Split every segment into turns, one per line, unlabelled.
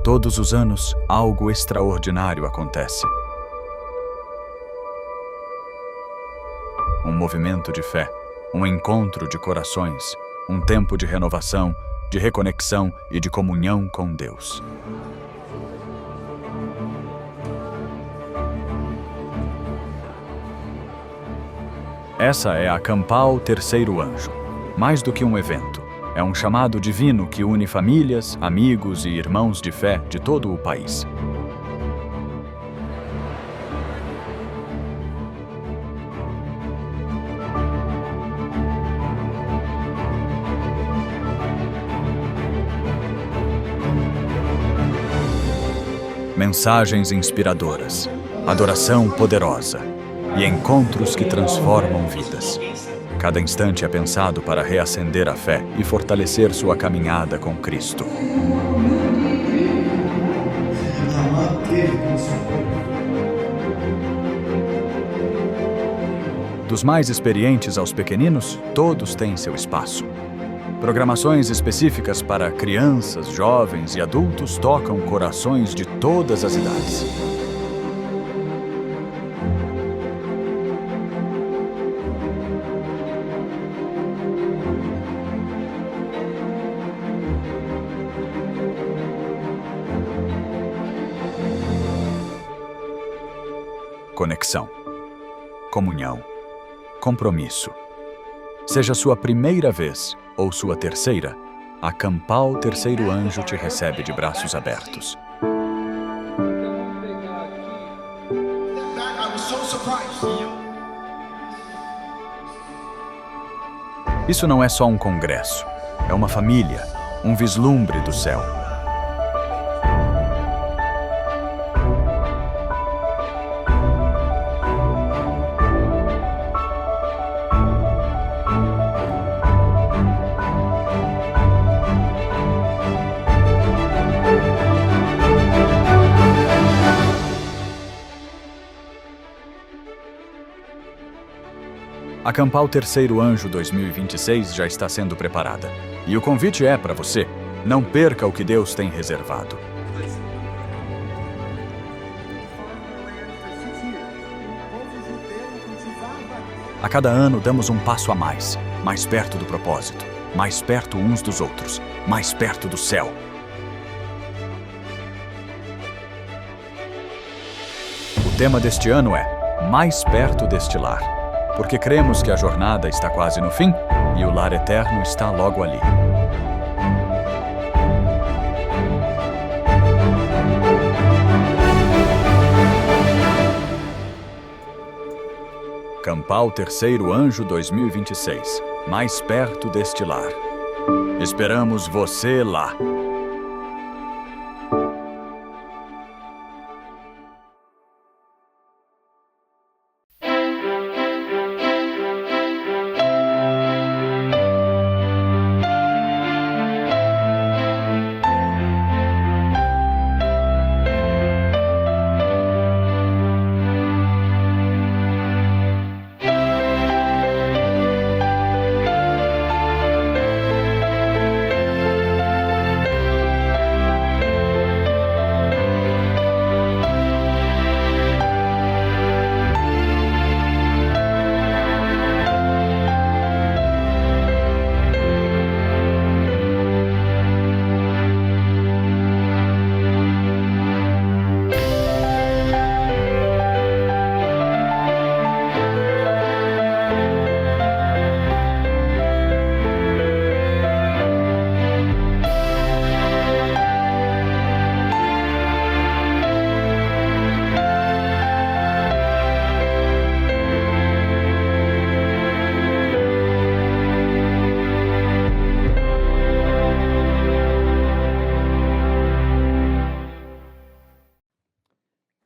Todos os anos, algo extraordinário acontece. Um movimento de fé, um encontro de corações, um tempo de renovação, de reconexão e de comunhão com Deus. Essa é a Campal Terceiro Anjo. Mais do que um evento, é um chamado divino que une famílias, amigos e irmãos de fé de todo o país. Mensagens inspiradoras, adoração poderosa e encontros que transformam vidas. Cada instante é pensado para reacender a fé e fortalecer sua caminhada com Cristo. Dos mais experientes aos pequeninos, todos têm seu espaço. Programações específicas para crianças, jovens e adultos tocam corações de todas as idades. Conexão, comunhão, compromisso. Seja sua primeira vez ou sua terceira, a Campal Terceiro Anjo te recebe de braços abertos. Isso não é só um congresso, é uma família, um vislumbre do céu. A Campal Terceiro Anjo 2026 já está sendo preparada. E o convite é para você. Não perca o que Deus tem reservado. A cada ano damos um passo a mais perto do propósito, mais perto uns dos outros, mais perto do céu. O tema deste ano é Mais Perto deste Lar. Porque cremos que a jornada está quase no fim e o lar eterno está logo ali. Campal Terceiro Anjo 2026. Mais perto deste lar. Esperamos você lá.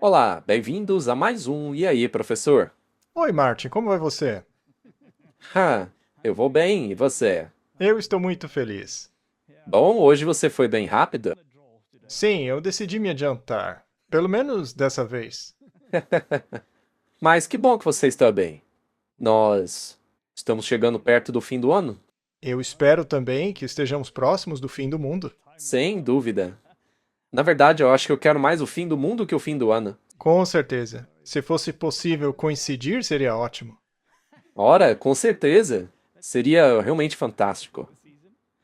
Olá, bem-vindos a mais um E aí, professor?
Oi, Martin, como vai você?
Eu vou bem, e você?
Eu estou muito feliz.
Bom, hoje você foi bem rápido?
Sim, eu decidi me adiantar. Pelo menos dessa vez.
Mas que bom que você está bem. Nós estamos chegando perto do fim do ano?
Eu espero também que estejamos próximos do fim do mundo.
Sem dúvida. Na verdade, eu acho que eu quero mais o fim do mundo que o fim do ano.
Com certeza. Se fosse possível coincidir, seria ótimo.
Ora, com certeza. Seria realmente fantástico.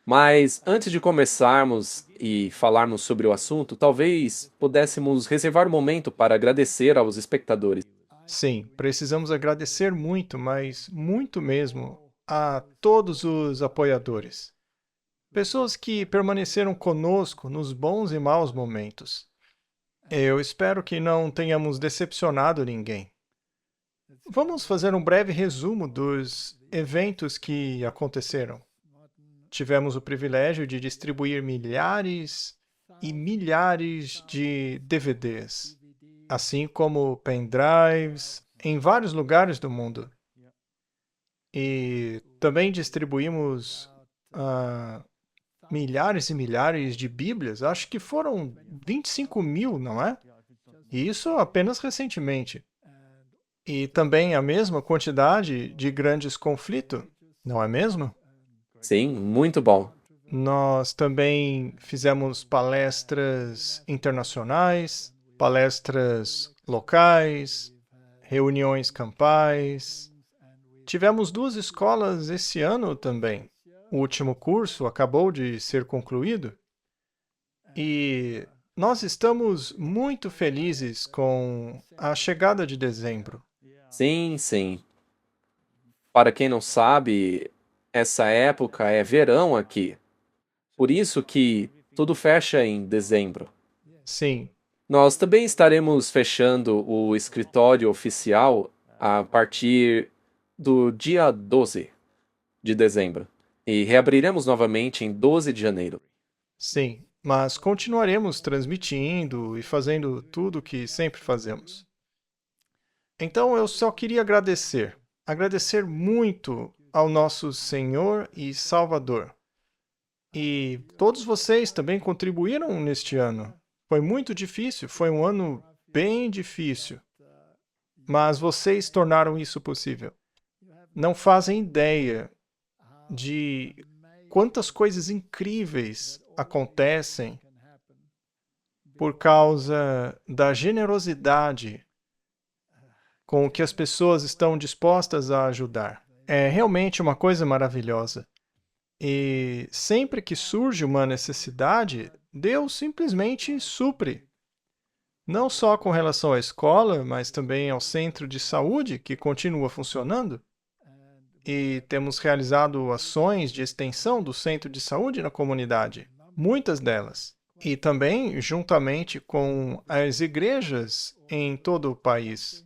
Mas antes de começarmos e falarmos sobre o assunto, talvez pudéssemos reservar um momento para agradecer aos espectadores.
Sim, precisamos agradecer muito, mas muito mesmo, a todos os apoiadores. Pessoas que permaneceram conosco nos bons e maus momentos. Eu espero que não tenhamos decepcionado ninguém. Vamos fazer um breve resumo dos eventos que aconteceram. Tivemos o privilégio de distribuir milhares e milhares de DVDs, assim como pendrives, em vários lugares do mundo. E também distribuímos milhares e milhares de Bíblias, acho que foram 25 mil, não é? E isso apenas recentemente. E também a mesma quantidade de grandes conflitos, não é mesmo?
Sim, muito bom.
Nós também fizemos palestras internacionais, palestras locais, reuniões campais. Tivemos 2 escolas esse ano também. O último curso acabou de ser concluído e nós estamos muito felizes com a chegada de dezembro.
Sim, sim. Para quem não sabe, essa época é verão aqui. Por isso que tudo fecha em dezembro.
Sim,
Nós também estaremos fechando o escritório oficial a partir do dia 12 de dezembro. E reabriremos novamente em 12 de janeiro.
sim, mas continuaremos transmitindo e fazendo tudo o que sempre fazemos. Então eu só queria agradecer muito ao nosso Senhor e Salvador. E todos vocês também contribuíram neste ano. Foi muito difícil, foi um ano bem difícil, mas vocês tornaram isso possível. Não fazem ideia de quantas coisas incríveis acontecem por causa da generosidade com que as pessoas estão dispostas a ajudar. É realmente uma coisa maravilhosa. E sempre que surge uma necessidade, Deus simplesmente supre. Não só com relação à escola, mas também ao centro de saúde, que continua funcionando. E temos realizado ações de extensão do centro de saúde na comunidade, muitas delas. E também juntamente com as igrejas em todo o país.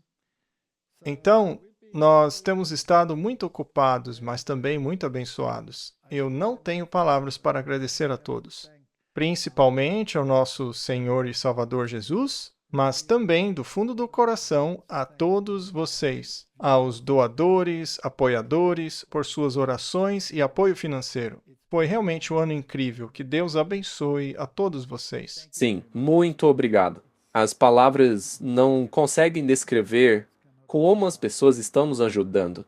Então, nós temos estado muito ocupados, mas também muito abençoados. Eu não tenho palavras para agradecer a todos, principalmente ao nosso Senhor e Salvador Jesus, mas também do fundo do coração a todos vocês, aos doadores, apoiadores, por suas orações e apoio financeiro. Foi realmente um ano incrível. Que Deus abençoe a todos vocês.
Sim, muito obrigado. As palavras não conseguem descrever como as pessoas estão nos ajudando.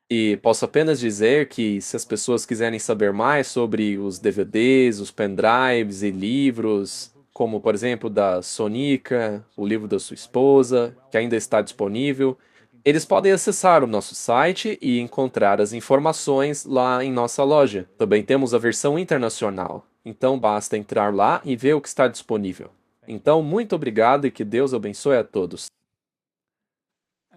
E posso apenas dizer que se as pessoas quiserem saber mais sobre os DVDs, os pendrives e livros, como por exemplo da Sonica, o livro da sua esposa, que ainda está disponível, eles podem acessar o nosso site e encontrar as informações lá em nossa loja. Também temos a versão internacional, então basta entrar lá e ver o que está disponível. Então, muito obrigado e que Deus abençoe a todos.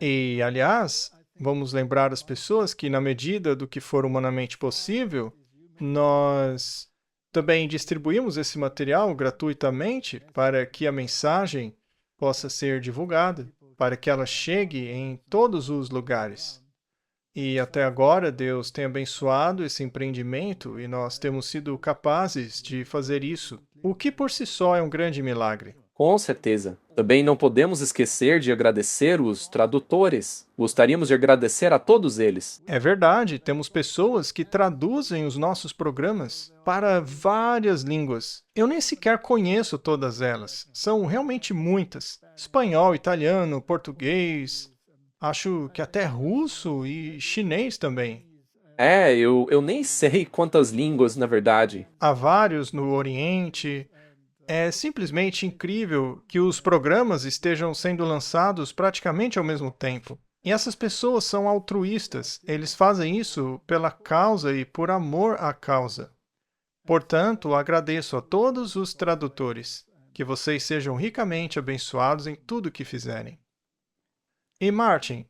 E, aliás, vamos lembrar as pessoas que, na medida do que for humanamente possível, nós também distribuímos esse material gratuitamente para que a mensagem possa ser divulgada, para que ela chegue em todos os lugares. E até agora, Deus tem abençoado esse empreendimento e nós temos sido capazes de fazer isso, o que por si só é um grande milagre.
Com certeza. Também não podemos esquecer de agradecer os tradutores. Gostaríamos de agradecer a todos eles.
É verdade, temos pessoas que traduzem os nossos programas para várias línguas. Eu nem sequer conheço todas elas. São realmente muitas. Espanhol, italiano, português, acho que até russo e chinês também.
Eu nem sei quantas línguas, na verdade.
Há vários no Oriente. É simplesmente incrível que os programas estejam sendo lançados praticamente ao mesmo tempo. E essas pessoas são altruístas, eles fazem isso pela causa e por amor à causa. Portanto, agradeço a todos os tradutores, que vocês sejam ricamente abençoados em tudo que fizerem. E Martin,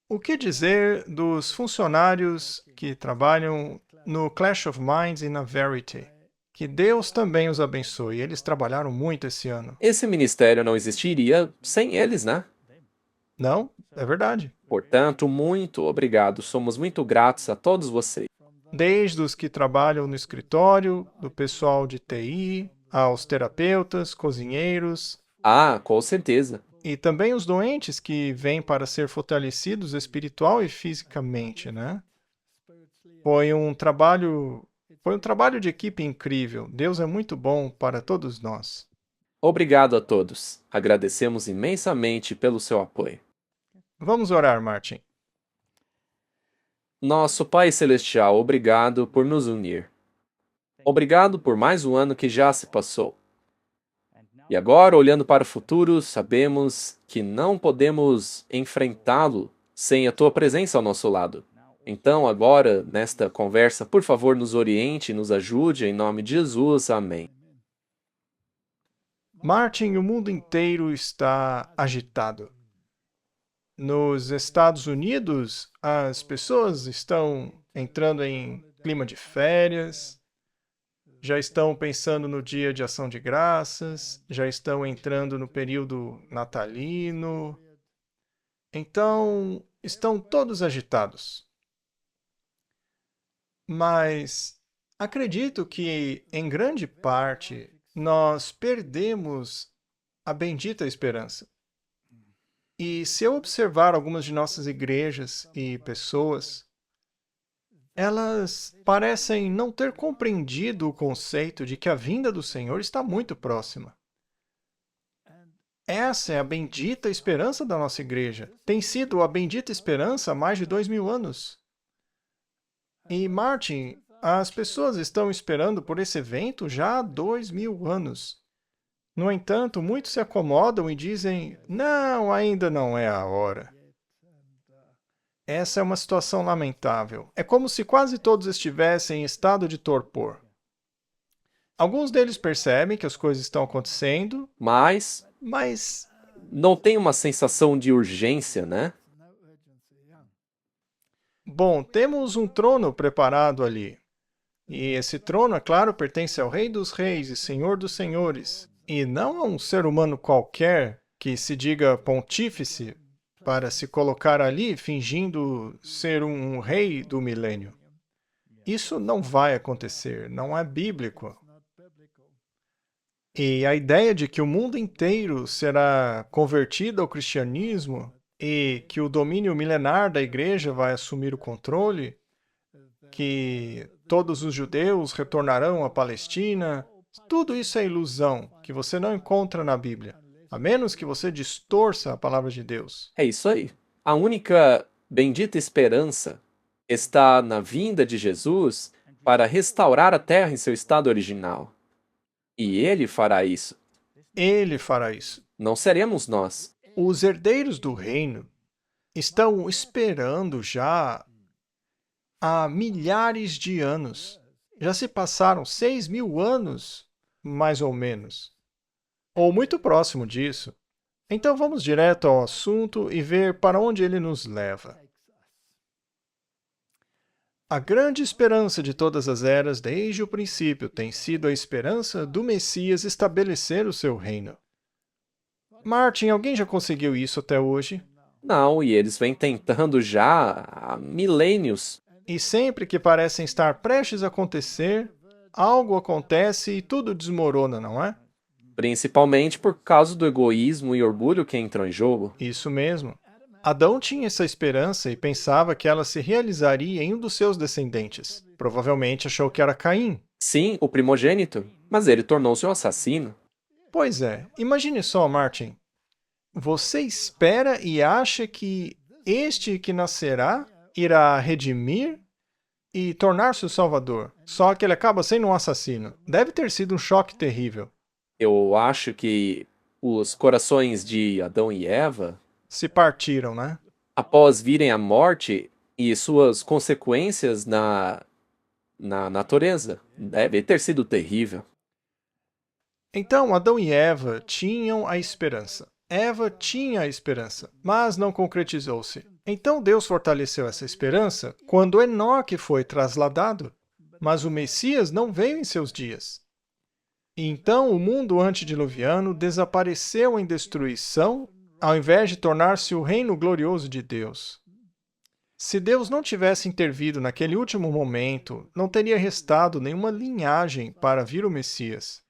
o que dizer dos funcionários que trabalham no Clash of Minds e na Verity? Que Deus também os abençoe. Eles trabalharam muito esse ano.
Esse ministério não existiria sem eles, né?
Não? É verdade.
Portanto, muito obrigado. Somos muito gratos a todos vocês.
Desde os que trabalham no escritório, do pessoal de TI, aos terapeutas, cozinheiros,
Ah, com certeza.
e também os doentes que vêm para ser fortalecidos espiritual e fisicamente, né? Foi um trabalho de equipe incrível. Deus é muito bom para todos nós.
Obrigado a todos. Agradecemos imensamente pelo seu apoio.
Vamos orar, Martin.
Nosso Pai Celestial, obrigado por nos unir. Obrigado por mais um ano que já se passou. E agora, olhando para o futuro, sabemos que não podemos enfrentá-lo sem a tua presença ao nosso lado. Então, agora, nesta conversa, por favor, nos oriente e nos ajude, em nome de Jesus. Amém.
Martin, o mundo inteiro está agitado. Nos Estados Unidos, as pessoas estão entrando em clima de férias, já estão pensando no dia de ação de graças, já estão entrando no período natalino. Então, estão todos agitados. Mas acredito que, em grande parte, nós perdemos a bendita esperança. E se eu observar algumas de nossas igrejas e pessoas, elas parecem não ter compreendido o conceito de que a vinda do Senhor está muito próxima. Essa é a bendita esperança da nossa igreja. Tem sido a bendita esperança há mais de 2000 anos. E, Martin, as pessoas estão esperando por esse evento já há 2000 anos. No entanto, muitos se acomodam e dizem, não, ainda não é a hora. Essa é uma situação lamentável. É como se quase todos estivessem em estado de torpor. Alguns deles percebem que as coisas estão acontecendo,
Mas não tem uma sensação de urgência, né?
bom, temos um trono preparado ali. E esse trono, é claro, pertence ao Rei dos Reis e Senhor dos Senhores. E não a um ser humano qualquer que se diga pontífice para se colocar ali fingindo ser um rei do milênio. Isso não vai acontecer, não é bíblico. E a ideia de que o mundo inteiro será convertido ao cristianismo e que o domínio milenar da igreja vai assumir o controle, que todos os judeus retornarão à Palestina, tudo isso é ilusão que você não encontra na Bíblia, a menos que você distorça a palavra de Deus.
É isso aí. A única bendita esperança está na vinda de Jesus para restaurar a terra em seu estado original. E ele fará isso.
Ele fará isso.
Não seremos nós.
Os herdeiros do reino estão esperando já há milhares de anos. Já se passaram 6.000 anos, mais ou menos. Ou muito próximo disso. Então vamos direto ao assunto e ver para onde ele nos leva. A grande esperança de todas as eras desde o princípio tem sido a esperança do Messias estabelecer o seu reino. Martin, alguém já conseguiu isso até hoje?
Não, e eles vêm tentando já há milênios.
E sempre que parecem estar prestes a acontecer, algo acontece e tudo desmorona, não é?
Principalmente por causa do egoísmo e orgulho que entram em jogo.
Isso mesmo. Adão tinha essa esperança e pensava que ela se realizaria em um dos seus descendentes. Provavelmente achou que era Caim.
Sim, o primogênito, mas ele tornou-se um assassino.
Pois é, imagine só, Martin. Você espera e acha que este que nascerá irá redimir e tornar-se o Salvador. Só que ele acaba sendo um assassino. Deve ter sido um choque terrível.
Eu acho que os corações de Adão e Eva,
Se partiram, né?
após virem a morte e suas consequências na natureza, deve ter sido terrível.
Então, Adão e Eva tinham a esperança. Eva tinha a esperança, mas não concretizou-se. Então Deus fortaleceu essa esperança quando Enoque foi trasladado, mas o Messias não veio em seus dias. E então o mundo antediluviano desapareceu em destruição, ao invés de tornar-se o reino glorioso de Deus. Se Deus não tivesse intervido naquele último momento, não teria restado nenhuma linhagem para vir o Messias.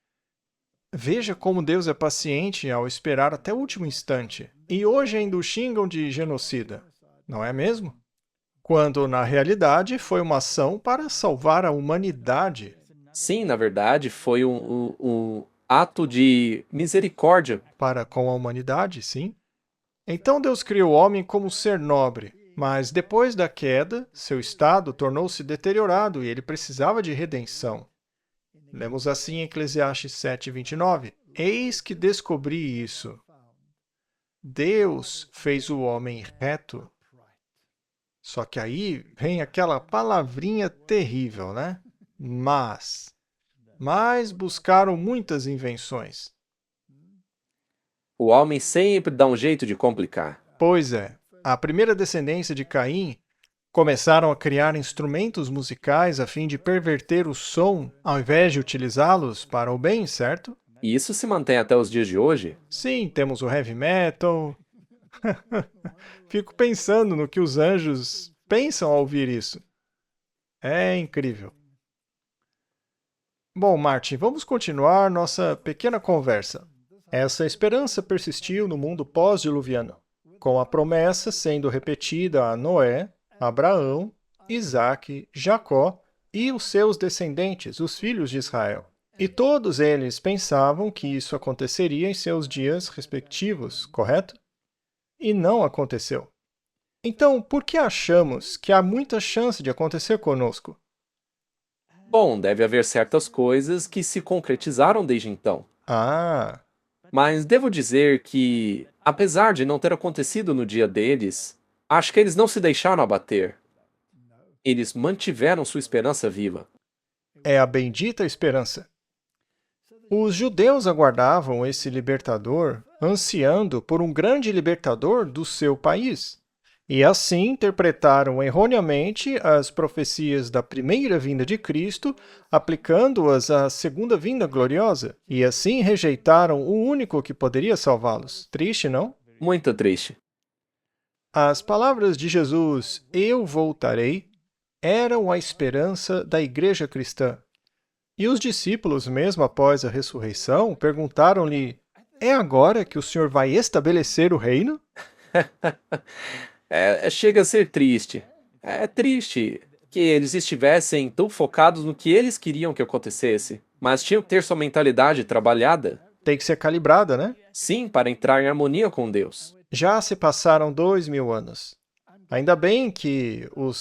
Veja como Deus é paciente ao esperar até o último instante. E hoje ainda o xingam de genocida, não é mesmo? Quando, na realidade, foi uma ação para salvar a humanidade.
Sim, na verdade, foi um ato de misericórdia.
Para com a humanidade, sim. Então Deus criou o homem como ser nobre, mas depois da queda, seu estado tornou-se deteriorado e ele precisava de redenção. Lemos assim em Eclesiastes 7:29. Eis que descobri isso. Deus fez o homem reto. Só que aí vem aquela palavrinha terrível, né? Mas buscaram muitas invenções.
O homem sempre dá um jeito de complicar.
Pois é, a primeira descendência de Caim começaram a criar instrumentos musicais a fim de perverter o som, ao invés de utilizá-los para o bem, certo?
E isso se mantém até os dias de hoje.
Sim, temos o heavy metal. Fico pensando no que os anjos pensam ao ouvir isso. É incrível. Bom, Martin, vamos continuar nossa pequena conversa. Essa esperança persistiu no mundo pós-diluviano, com a promessa sendo repetida a Noé, Abraão, Isaque, Jacó e os seus descendentes, os filhos de Israel. E todos eles pensavam que isso aconteceria em seus dias respectivos, correto? E não aconteceu. Então, por que achamos que há muita chance de acontecer conosco?
Bom, deve haver certas coisas que se concretizaram desde então.
Ah,
Mas devo dizer que, apesar de não ter acontecido no dia deles, acho que eles não se deixaram abater. Eles mantiveram sua esperança viva.
é a bendita esperança. Os judeus aguardavam esse libertador, ansiando por um grande libertador do seu país. E assim interpretaram erroneamente as profecias da primeira vinda de Cristo, aplicando-as à segunda vinda gloriosa. E assim rejeitaram o único que poderia salvá-los. Triste, não?
Muito triste.
As palavras de Jesus, "Eu voltarei", eram a esperança da igreja cristã. E os discípulos, mesmo após a ressurreição, perguntaram-lhe: "É agora que o Senhor vai estabelecer o reino?"
Chega a ser triste. É triste que eles estivessem tão focados no que eles queriam que acontecesse, mas tinham que ter sua mentalidade trabalhada,
Tem que ser calibrada, né?
sim, para entrar em harmonia com Deus.
Já se passaram 2000 anos. Ainda bem que o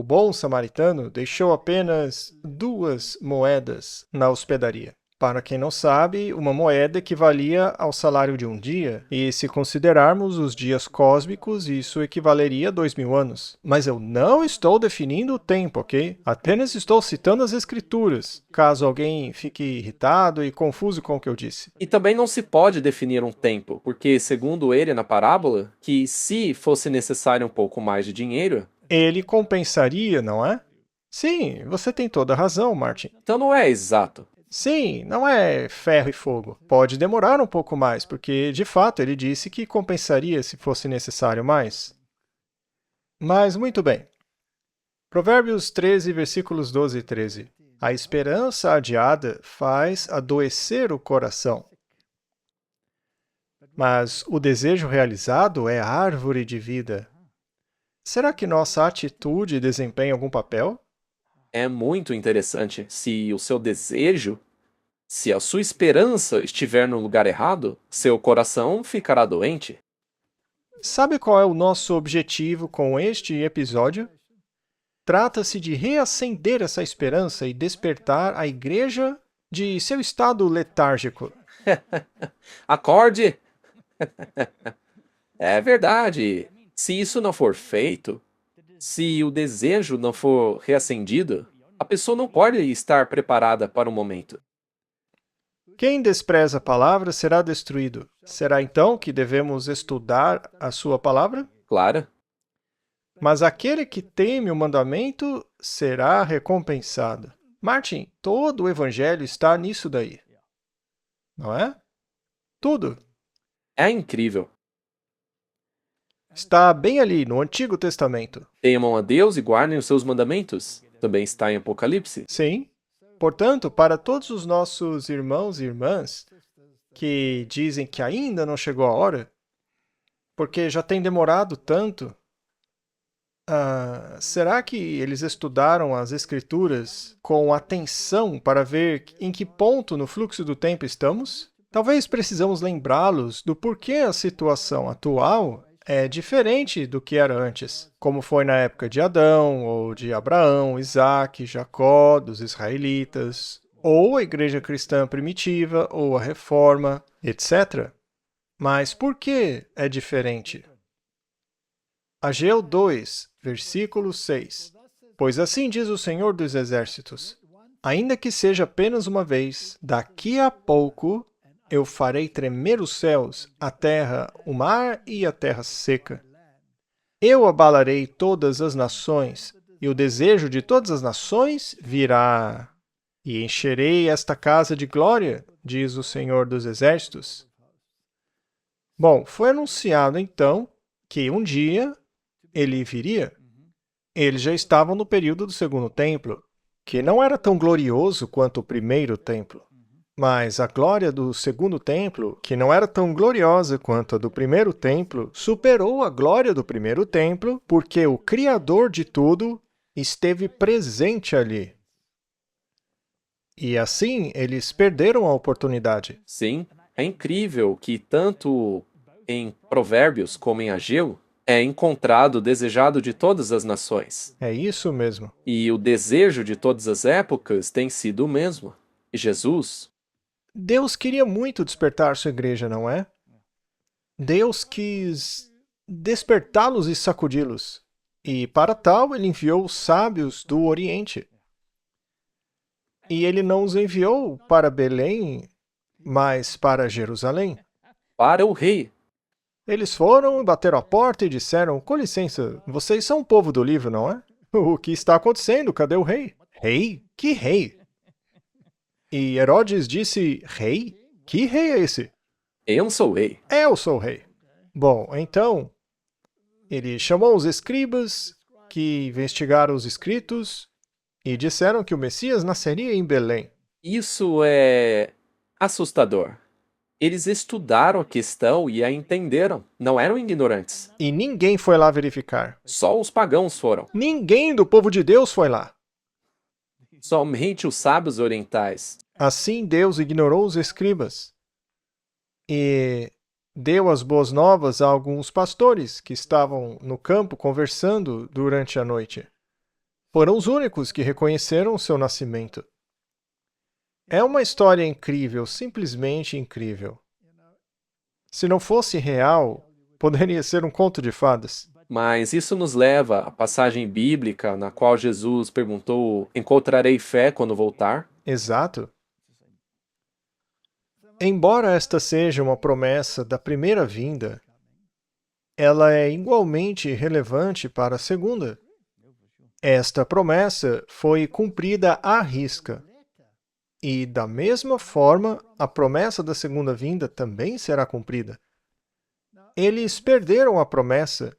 bom samaritano, deixou apenas 2 moedas na hospedaria. Para quem não sabe, uma moeda equivalia ao salário de um dia, e se considerarmos os dias cósmicos, isso equivaleria a 2000 anos. Mas eu não estou definindo o tempo, ok? Apenas estou citando as escrituras, caso alguém fique irritado e confuso com o que eu disse.
E também não se pode definir um tempo, porque, segundo ele na parábola, que se fosse necessário um pouco mais de dinheiro,
Ele compensaria, não é? Sim, você tem toda a razão, Martin.
então não é exato.
Sim, não é ferro e fogo. Pode demorar um pouco mais, porque, de fato, ele disse que compensaria se fosse necessário mais. Mas, muito bem. Provérbios 13, versículos 12 e 13. A esperança adiada faz adoecer o coração, mas o desejo realizado é a árvore de vida. Será que nossa atitude desempenha algum papel?
É muito interessante. Se o seu desejo, se a sua esperança estiver no lugar errado, seu coração ficará doente.
Sabe qual é o nosso objetivo com este episódio? Trata-se de reacender essa esperança e despertar a igreja de seu estado letárgico.
Acorde! É verdade. Se isso não for feito, se o desejo não for reacendido, a pessoa não pode estar preparada para o momento.
Quem despreza a palavra será destruído. Será então que devemos estudar a sua palavra?
Claro.
Mas aquele que teme o mandamento será recompensado. Martin, todo o evangelho está nisso daí. Não é? Tudo.
É incrível.
Está bem ali no Antigo Testamento.
Temam a Deus e guardem os seus mandamentos. Também está em Apocalipse.
Sim. Portanto, para todos os nossos irmãos e irmãs que dizem que ainda não chegou a hora, porque já tem demorado tanto, será que eles estudaram as Escrituras com atenção para ver em que ponto no fluxo do tempo estamos? Talvez precisamos lembrá-los do porquê a situação atual é diferente do que era antes, como foi na época de Adão, ou de Abraão, Isaac, Jacó, dos israelitas, ou a igreja cristã primitiva, ou a reforma, etc. Mas por que é diferente? Ageu 2, versículo 6. Pois assim diz o Senhor dos Exércitos, ainda que seja apenas uma vez, daqui a pouco eu farei tremer os céus, a terra, o mar e a terra seca. Eu abalarei todas as nações, e o desejo de todas as nações virá. E encherei esta casa de glória, diz o Senhor dos Exércitos. Bom, foi anunciado então que um dia ele viria. Eles já estavam no período do segundo templo, que não era tão glorioso quanto o primeiro templo. Mas a glória do segundo templo, que não era tão gloriosa quanto a do primeiro templo, superou a glória do primeiro templo, porque o Criador de tudo esteve presente ali. E assim, eles perderam a oportunidade.
Sim, é incrível que tanto em Provérbios como em Ageu é encontrado o desejado de todas as nações.
É isso mesmo.
E o desejo de todas as épocas tem sido o mesmo. E Jesus,
Deus queria muito despertar sua igreja, não é? Deus quis despertá-los e sacudi-los. E para tal, ele enviou os sábios do Oriente. E ele não os enviou para Belém, mas para Jerusalém.
para o rei,
Eles foram e bateram a porta e disseram, com licença, vocês são o povo do livro, não é? O que está acontecendo? Cadê o rei? Rei? Que rei? E Herodes disse, rei? Que rei é esse?
eu sou o rei.
Eu sou o rei. Bom, então, ele chamou os escribas que investigaram os escritos e disseram que o Messias nasceria em Belém.
Isso é assustador. Eles estudaram a questão e a entenderam. Não eram ignorantes.
E ninguém foi lá verificar.
Só os pagãos foram.
Ninguém do povo de Deus foi lá.
Somente os sábios orientais.
Assim Deus ignorou os escribas e deu as boas novas a alguns pastores que estavam no campo conversando durante a noite. Foram os únicos que reconheceram o seu nascimento. É uma história incrível, simplesmente incrível. Se não fosse real, poderia ser um conto de fadas.
Mas isso nos leva à passagem bíblica na qual Jesus perguntou: encontrarei fé quando voltar?
Exato. Embora esta seja uma promessa da primeira vinda, ela é igualmente relevante para a segunda. Esta promessa foi cumprida à risca. E, da mesma forma, a promessa da segunda vinda também será cumprida. Eles perderam a promessa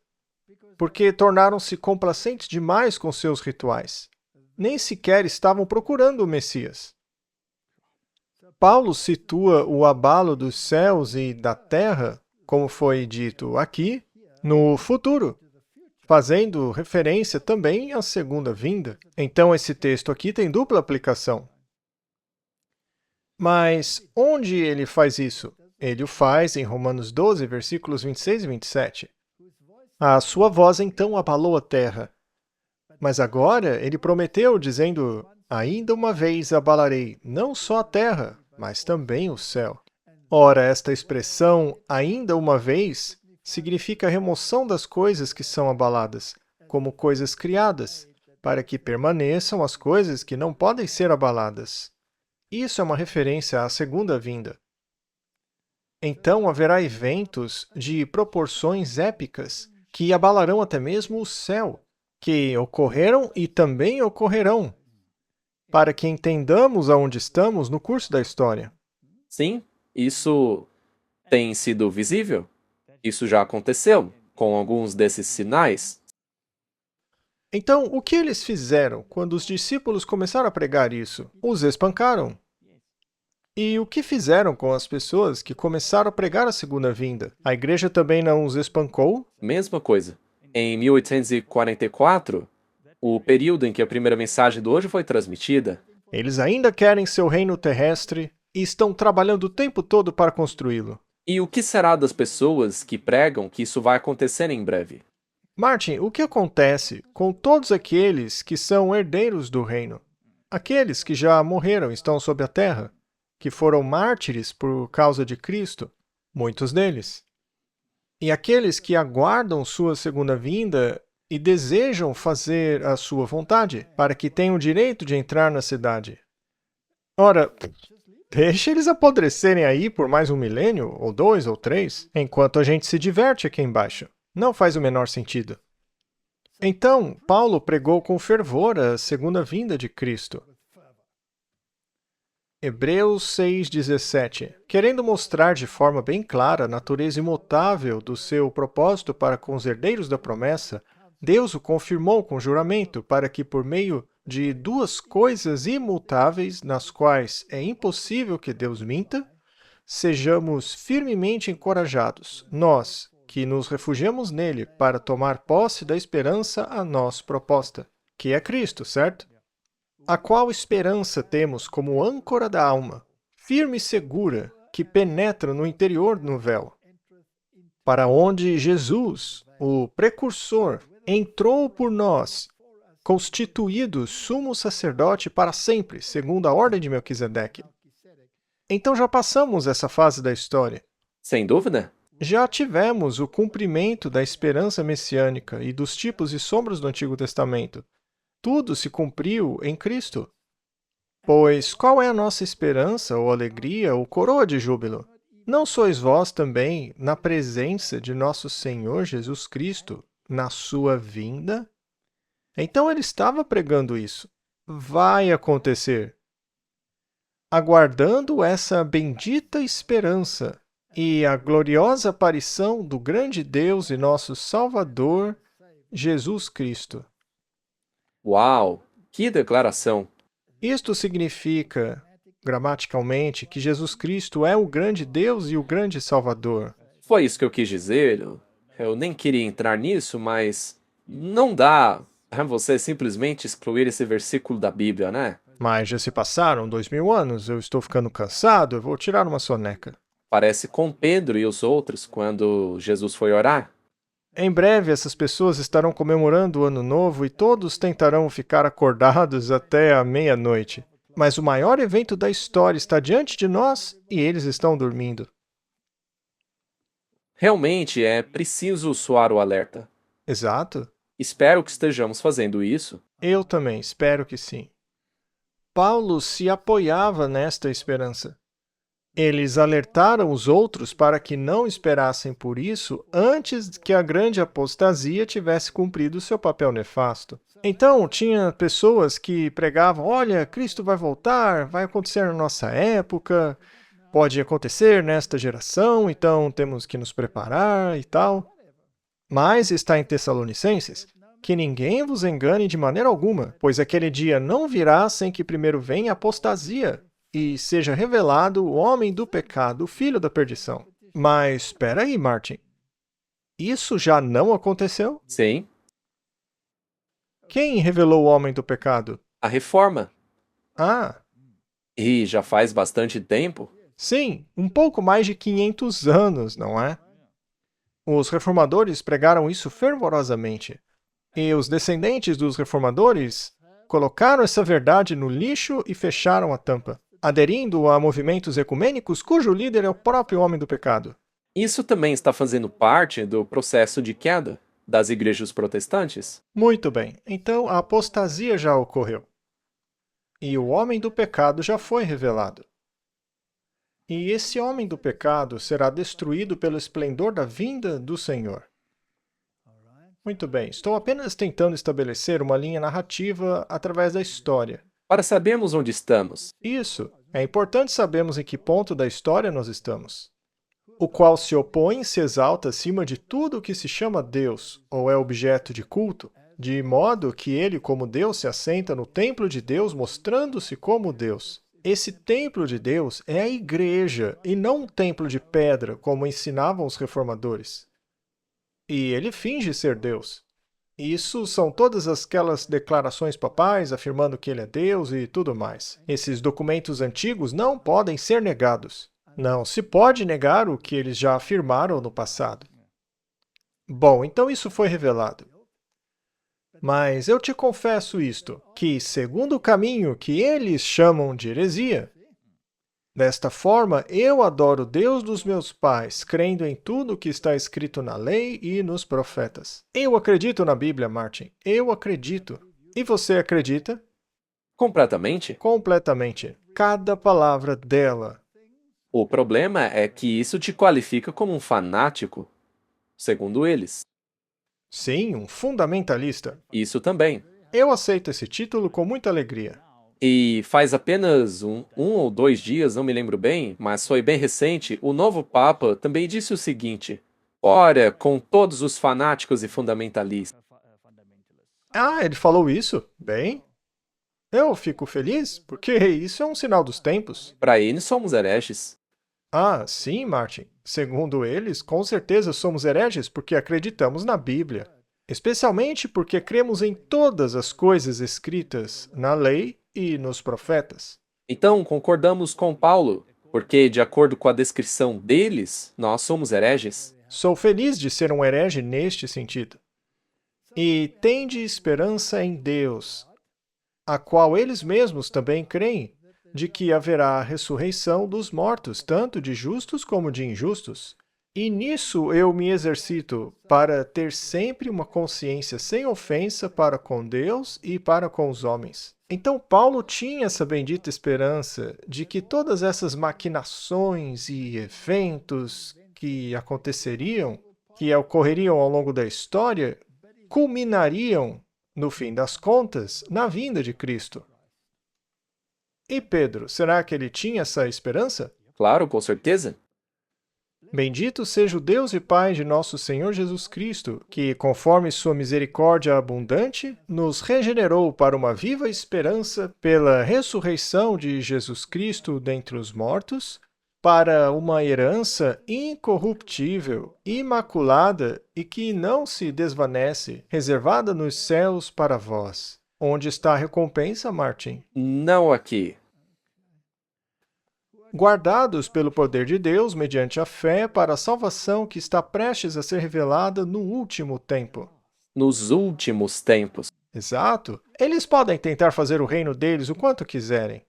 porque tornaram-se complacentes demais com seus rituais. Nem sequer estavam procurando o Messias. Paulo situa o abalo dos céus e da terra, como foi dito aqui, no futuro, fazendo referência também à segunda vinda. Então, esse texto aqui tem dupla aplicação. Mas onde ele faz isso? Ele o faz em Romanos 12, versículos 26 e 27. A sua voz então abalou a terra. Mas agora ele prometeu, dizendo, ainda uma vez abalarei não só a terra, mas também o céu. Ora, esta expressão, ainda uma vez, significa a remoção das coisas que são abaladas, como coisas criadas, para que permaneçam as coisas que não podem ser abaladas. Isso é uma referência à segunda vinda. Então haverá eventos de proporções épicas que abalarão até mesmo o céu, que ocorreram e também ocorrerão, para que entendamos aonde estamos no curso da história.
Sim, isso tem sido visível. Isso já aconteceu com alguns desses sinais.
Então, o que eles fizeram quando os discípulos começaram a pregar isso? Os espancaram. E o que fizeram com as pessoas que começaram a pregar a segunda vinda? A igreja também não os espancou?
Mesma coisa. Em 1844, o período em que a primeira mensagem do hoje foi transmitida,
Eles ainda querem seu reino terrestre e estão trabalhando o tempo todo para construí-lo.
e o que será das pessoas que pregam que isso vai acontecer em breve?
Martin, o que acontece com todos aqueles que são herdeiros do reino? Aqueles que já morreram e estão sob a terra, que foram mártires por causa de Cristo, muitos deles. E aqueles que aguardam sua segunda vinda e desejam fazer a sua vontade, para que tenham o direito de entrar na cidade. Ora, deixa eles apodrecerem aí por mais 1 milênio, ou 2, ou 3, enquanto a gente se diverte aqui embaixo. Não faz o menor sentido. Então, Paulo pregou com fervor a segunda vinda de Cristo. Hebreus 6,17. Querendo mostrar de forma bem clara a natureza imutável do seu propósito para com os herdeiros da promessa, Deus o confirmou com juramento para que, por meio de duas coisas imutáveis, nas quais é impossível que Deus minta, sejamos firmemente encorajados, nós, que nos refugiamos nele para tomar posse da esperança a nós proposta, que é Cristo, certo? A qual esperança temos como âncora da alma, firme e segura, que penetra no interior no véu, para onde Jesus, o precursor, entrou por nós, constituído sumo sacerdote para sempre, segundo a ordem de Melquisedeque. Então já passamos essa fase da história.
Sem dúvida?
Já tivemos o cumprimento da esperança messiânica e dos tipos e sombras do Antigo Testamento. Tudo se cumpriu em Cristo. Pois qual é a nossa esperança, ou alegria, ou coroa de júbilo? Não sois vós também na presença de nosso Senhor Jesus Cristo, na sua vinda? Então ele estava pregando isso. Vai acontecer. Aguardando essa bendita esperança e a gloriosa aparição do grande Deus e nosso Salvador, Jesus Cristo.
Uau! Que declaração!
Isto significa, gramaticalmente, que Jesus Cristo é o grande Deus e o grande Salvador.
Foi isso que eu quis dizer. Eu nem queria entrar nisso, mas não dá pra você simplesmente excluir esse versículo da Bíblia, né?
Mas já se passaram 2000 anos, eu estou ficando cansado, eu vou tirar uma soneca.
Parece com Pedro e os outros quando Jesus foi orar.
Em breve, essas pessoas estarão comemorando o Ano Novo e todos tentarão ficar acordados até a meia-noite. Mas o maior evento da história está diante de nós e eles estão dormindo.
Realmente é preciso soar o alerta.
Exato.
Espero que estejamos fazendo isso.
Eu também espero que sim. Paulo se apoiava nesta esperança. Eles alertaram os outros para que não esperassem por isso antes que a grande apostasia tivesse cumprido seu papel nefasto. Então, tinha pessoas que pregavam, olha, Cristo vai voltar, vai acontecer na nossa época, pode acontecer nesta geração, então temos que nos preparar e tal. Mas está em Tessalonicenses que ninguém vos engane de maneira alguma, pois aquele dia não virá sem que primeiro venha a apostasia, e seja revelado o homem do pecado, o filho da perdição. Mas, espera aí, Martin. Isso já não aconteceu?
Sim,
Quem revelou o homem do pecado?
a reforma.
Ah,
E já faz bastante tempo.
sim, um pouco mais de 500 anos, não é? Os reformadores pregaram isso fervorosamente. E os descendentes dos reformadores colocaram essa verdade no lixo e fecharam a tampa, aderindo a movimentos ecumênicos cujo líder é o próprio homem do pecado.
Isso também está fazendo parte do processo de queda das igrejas protestantes?
Muito bem, então a apostasia já ocorreu. E o homem do pecado já foi revelado. E esse homem do pecado será destruído pelo esplendor da vinda do Senhor. Muito bem, estou apenas tentando estabelecer uma linha narrativa através da história.
Para sabermos onde estamos.
Isso, é importante sabermos em que ponto da história nós estamos. O qual se opõe e se exalta acima de tudo o que se chama Deus, ou é objeto de culto, de modo que ele, como Deus, se assenta no templo de Deus, mostrando-se como Deus. Esse templo de Deus é a igreja, e não um templo de pedra, como ensinavam os reformadores. E ele finge ser Deus. Isso são todas aquelas declarações papais afirmando que ele é Deus e tudo mais. Esses documentos antigos não podem ser negados. Não se pode negar o que eles já afirmaram no passado. Bom, então isso foi revelado. Mas eu te confesso isto, que segundo o caminho que eles chamam de heresia, desta forma eu adoro Deus dos meus pais, crendo em tudo o que está escrito na lei e nos profetas. Eu acredito na Bíblia, Martin. Eu acredito. E você acredita?
Completamente?
Completamente. Cada palavra dela.
O problema é que isso te qualifica como um fanático, segundo eles.
Sim, um fundamentalista.
Isso também.
Eu aceito esse título com muita alegria.
E faz apenas um ou 2 dias, não me lembro bem, mas foi bem recente, o novo Papa também disse o seguinte: ora, com todos os fanáticos e fundamentalistas.
Ah, ele falou isso? Bem, eu fico feliz, porque isso é um sinal dos tempos.
Para eles somos hereges.
Ah, sim, Martin. Segundo eles, com certeza somos hereges porque acreditamos na Bíblia. Especialmente porque cremos em todas as coisas escritas na lei e nos profetas.
Então, concordamos com Paulo, porque, de acordo com a descrição deles, nós somos hereges.
Sou feliz de ser um herege neste sentido. E tende esperança em Deus, a qual eles mesmos também creem, de que haverá a ressurreição dos mortos, tanto de justos como de injustos. E nisso eu me exercito, para ter sempre uma consciência sem ofensa para com Deus e para com os homens. Então Paulo tinha essa bendita esperança de que todas essas maquinações e eventos que aconteceriam, que ocorreriam ao longo da história, culminariam, no fim das contas, na vinda de Cristo. E Pedro, será que ele tinha essa esperança?
Claro, com certeza.
Bendito seja o Deus e Pai de nosso Senhor Jesus Cristo, que, conforme sua misericórdia abundante, nos regenerou para uma viva esperança pela ressurreição de Jesus Cristo dentre os mortos, para uma herança incorruptível, imaculada e que não se desvanece, reservada nos céus para vós. Onde está a recompensa, Martin?
Não aqui.
Guardados pelo poder de Deus, mediante a fé, para a salvação que está prestes a ser revelada no último tempo.
Nos últimos tempos.
Exato. Eles podem tentar fazer o reino deles o quanto quiserem.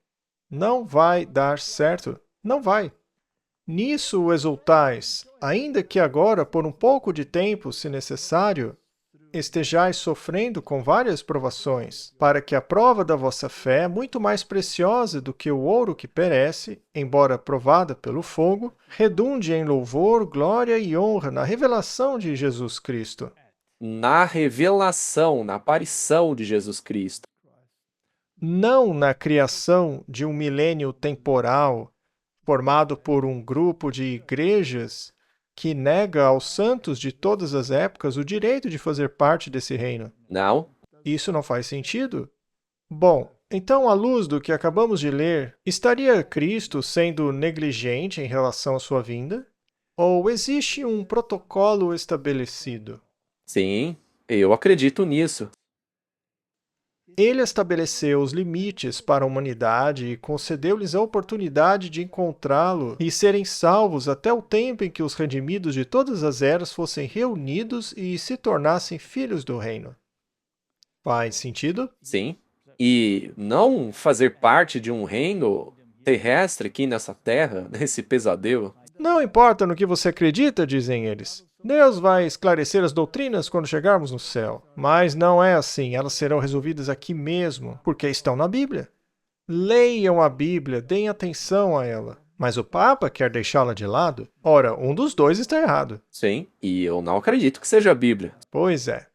Não vai dar certo. Não vai. Nisso exultais, ainda que agora, por um pouco de tempo, se necessário, estejais sofrendo com várias provações, para que a prova da vossa fé, muito mais preciosa do que o ouro que perece, embora provada pelo fogo, redunde em louvor, glória e honra na revelação de Jesus Cristo.
Na revelação, na aparição de Jesus Cristo.
Não na criação de um milênio temporal, formado por um grupo de igrejas que nega aos santos de todas as épocas o direito de fazer parte desse reino.
Não.
Isso não faz sentido? Bom, então, à luz do que acabamos de ler, estaria Cristo sendo negligente em relação à sua vinda? Ou existe um protocolo estabelecido?
Sim, eu acredito nisso.
Ele estabeleceu os limites para a humanidade e concedeu-lhes a oportunidade de encontrá-lo e serem salvos até o tempo em que os redimidos de todas as eras fossem reunidos e se tornassem filhos do reino. Faz sentido?
Sim. E não fazer parte de um reino terrestre aqui nessa terra, nesse pesadelo.
Não importa no que você acredita, dizem eles. Deus vai esclarecer as doutrinas quando chegarmos no céu. Mas não é assim, elas serão resolvidas aqui mesmo, porque estão na Bíblia. Leiam a Bíblia, deem atenção a ela. Mas o Papa quer deixá-la de lado? Ora, um dos dois está errado.
Sim, e eu não acredito que seja a Bíblia.
Pois é.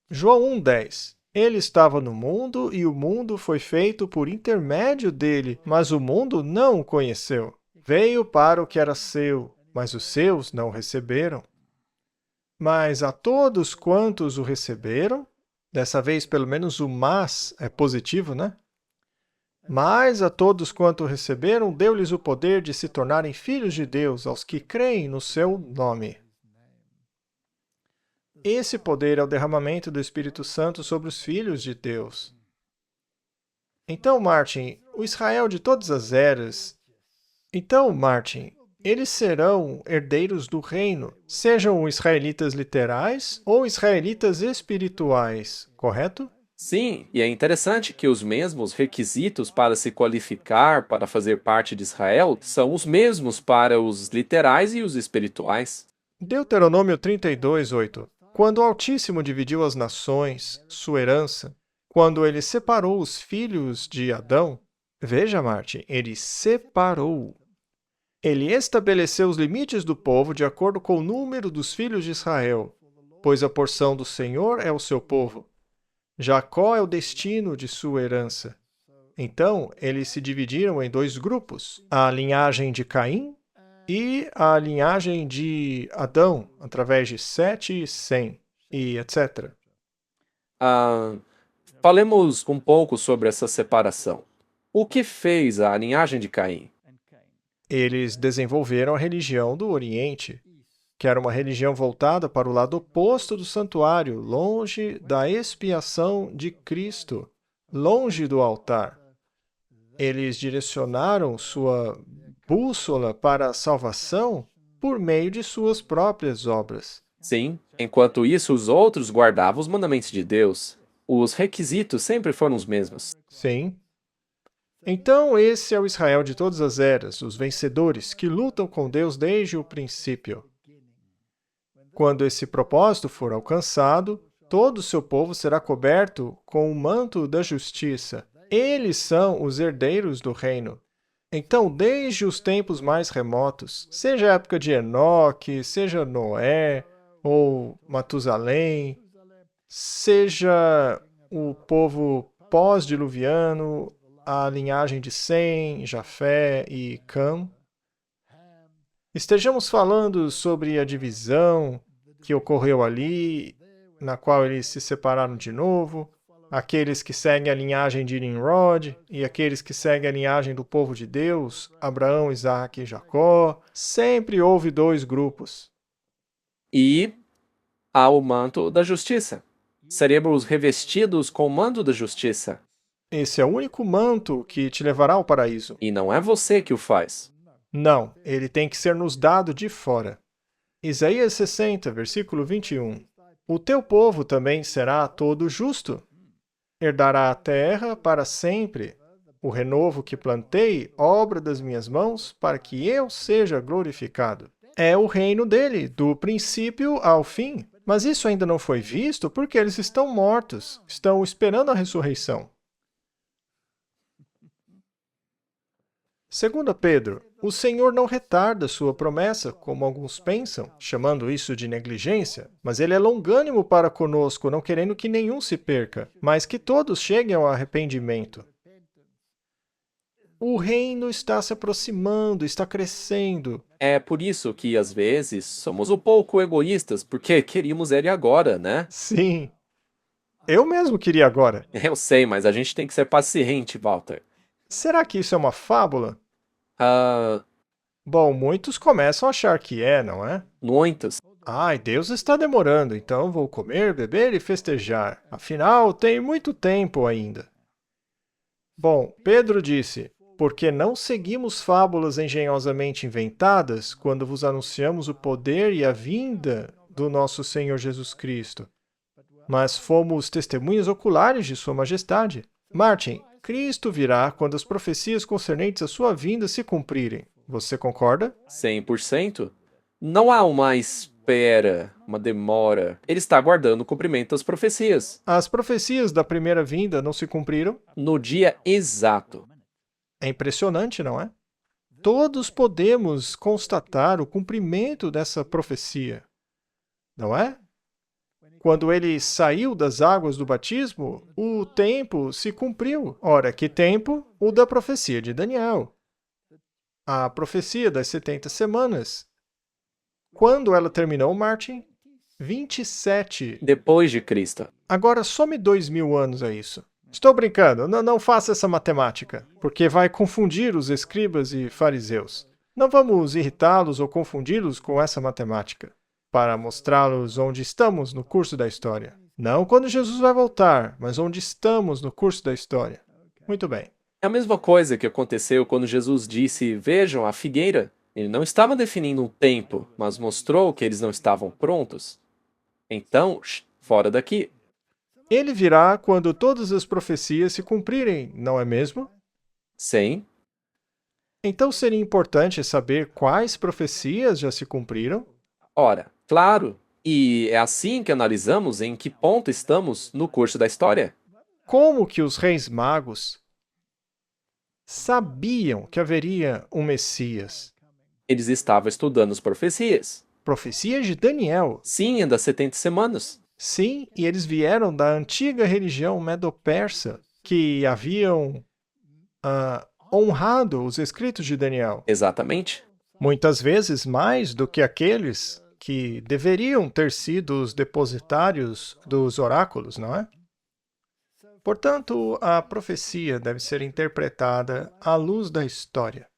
João 1,10. Ele estava no mundo e o mundo foi feito por intermédio dele, mas o mundo não o conheceu. Veio para o que era seu, mas os seus não o receberam. Mas a todos quantos o receberam, dessa vez pelo menos o mas é positivo, né? Mas a todos quanto o receberam, deu-lhes o poder de se tornarem filhos de Deus, aos que creem no seu nome. Esse poder é o derramamento do Espírito Santo sobre os filhos de Deus. Então, Martin, o Israel de todas as eras... eles serão herdeiros do reino, sejam israelitas literais ou israelitas espirituais, correto?
Sim, e é interessante que os mesmos requisitos para se qualificar para fazer parte de Israel são os mesmos para os literais e os espirituais.
Deuteronômio 32:8. Quando o Altíssimo dividiu as nações, sua herança, quando ele separou os filhos de Adão, veja, Martin, ele separou. Ele estabeleceu os limites do povo de acordo com o número dos filhos de Israel, pois a porção do Senhor é o seu povo. Jacó é o destino de sua herança. Então, eles se dividiram em dois grupos, a linhagem de Caim e a linhagem de Adão, através de Sete e Sem, e etc.
Falemos um pouco sobre essa separação. O que fez a linhagem de Caim?
Eles desenvolveram a religião do Oriente, que era uma religião voltada para o lado oposto do santuário, longe da expiação de Cristo, longe do altar. Eles direcionaram sua bússola para a salvação por meio de suas próprias obras.
Sim, enquanto isso, os outros guardavam os mandamentos de Deus. Os requisitos sempre foram os mesmos.
Sim. Então, esse é o Israel de todas as eras, os vencedores que lutam com Deus desde o princípio. Quando esse propósito for alcançado, todo o seu povo será coberto com o manto da justiça. Eles são os herdeiros do reino. Então, desde os tempos mais remotos, seja a época de Enoque, seja Noé ou Matusalém, seja o povo pós-diluviano, a linhagem de Sem, Jafé e Cã, estejamos falando sobre a divisão que ocorreu ali, na qual eles se separaram de novo, aqueles que seguem a linhagem de Nimrod e aqueles que seguem a linhagem do povo de Deus, Abraão, Isaque e Jacó, sempre houve dois grupos.
E há o manto da justiça. Seremos revestidos com o manto da justiça.
Esse é o único manto que te levará ao paraíso.
E não é você que o faz.
Não, ele tem que ser nos dado de fora. Isaías 60, versículo 21. O teu povo também será todo justo. Herdará a terra para sempre. O renovo que plantei, obra das minhas mãos, para que eu seja glorificado. É o reino dele, do princípio ao fim. Mas isso ainda não foi visto porque eles estão mortos, estão esperando a ressurreição. 2 Pedro, o Senhor não retarda sua promessa, como alguns pensam, chamando isso de negligência, mas ele é longânimo para conosco, não querendo que nenhum se perca, mas que todos cheguem ao arrependimento. O reino está se aproximando, está crescendo.
É por isso que, às vezes, somos um pouco egoístas, porque queríamos ele agora, né?
Sim. Eu mesmo queria agora.
Eu sei, mas a gente tem que ser paciente, Walter.
Será que isso é uma fábula?
Ah,
Bom, muitos começam a achar que é, não é?
muitos.
Ai, Deus está demorando, então vou comer, beber e festejar. Afinal, tem muito tempo ainda. Bom, Pedro disse, porque não seguimos fábulas engenhosamente inventadas quando vos anunciamos o poder e a vinda do nosso Senhor Jesus Cristo, mas fomos testemunhas oculares de Sua Majestade. Martin, Cristo virá quando as profecias concernentes à sua vinda se cumprirem. Você concorda?
100%? Não há uma espera, uma demora. Ele está aguardando o cumprimento das profecias.
As profecias da primeira vinda não se cumpriram?
No dia exato.
É impressionante, não é? Todos podemos constatar o cumprimento dessa profecia, não é? Quando ele saiu das águas do batismo, o tempo se cumpriu. Ora, que tempo? O da profecia de Daniel. A profecia das 70 semanas. Quando ela terminou, Martin? 27.
Depois de Cristo.
Agora, some 2000 anos a isso. Estou brincando, não faça essa matemática, porque vai confundir os escribas e fariseus. Não vamos irritá-los ou confundi-los com essa matemática, para mostrá-los onde estamos no curso da história. Não quando Jesus vai voltar, mas onde estamos no curso da história. Muito bem.
É a mesma coisa que aconteceu quando Jesus disse: vejam a figueira. Ele não estava definindo um tempo, mas mostrou que eles não estavam prontos. Então, fora daqui.
Ele virá quando todas as profecias se cumprirem, não é mesmo?
Sim.
Então seria importante saber quais profecias já se cumpriram?
Ora, claro. E é assim que analisamos em que ponto estamos no curso da história.
Como que os reis magos sabiam que haveria um Messias?
Eles estavam estudando as profecias.
Profecias de Daniel.
Sim, é das 70 semanas.
Sim, e eles vieram da antiga religião medo-persa, que haviam honrado os escritos de Daniel.
Exatamente.
Muitas vezes mais do que aqueles que deveriam ter sido os depositários dos oráculos, não é? Portanto, a profecia deve ser interpretada à luz da história.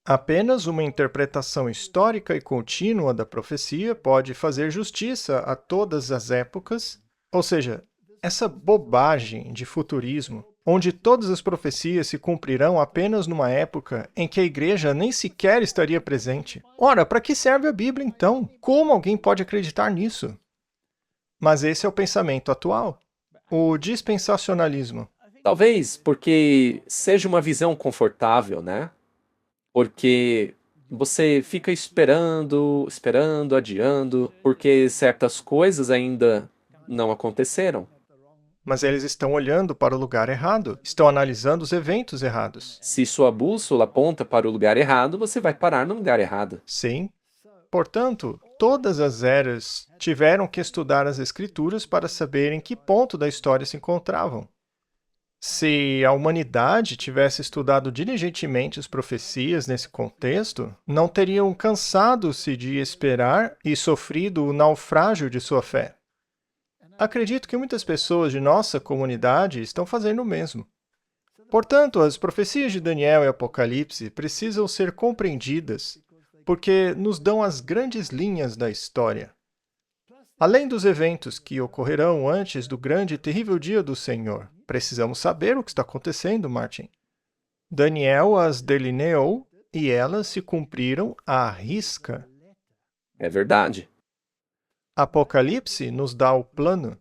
Apenas uma interpretação histórica e contínua da profecia pode fazer justiça a todas as épocas, ou seja, essa bobagem de futurismo, onde todas as profecias se cumprirão apenas numa época em que a igreja nem sequer estaria presente. Ora, para que serve a Bíblia então? Como alguém pode acreditar nisso? Mas esse é o pensamento atual, o dispensacionalismo.
Talvez porque seja uma visão confortável, né? Porque você fica esperando, adiando, porque certas coisas ainda não aconteceram.
Mas eles estão olhando para o lugar errado, estão analisando os eventos errados.
Se sua bússola aponta para o lugar errado, você vai parar no lugar errado.
Sim. Portanto, todas as eras tiveram que estudar as Escrituras para saber em que ponto da história se encontravam. Se a humanidade tivesse estudado diligentemente as profecias nesse contexto, não teriam cansado-se de esperar e sofrido o naufrágio de sua fé. Acredito que muitas pessoas de nossa comunidade estão fazendo o mesmo. Portanto, as profecias de Daniel e Apocalipse precisam ser compreendidas, porque nos dão as grandes linhas da história. Além dos eventos que ocorrerão antes do grande e terrível dia do Senhor, precisamos saber o que está acontecendo, Martin. Daniel as delineou e elas se cumpriram à risca.
É verdade.
Apocalipse nos dá o plano.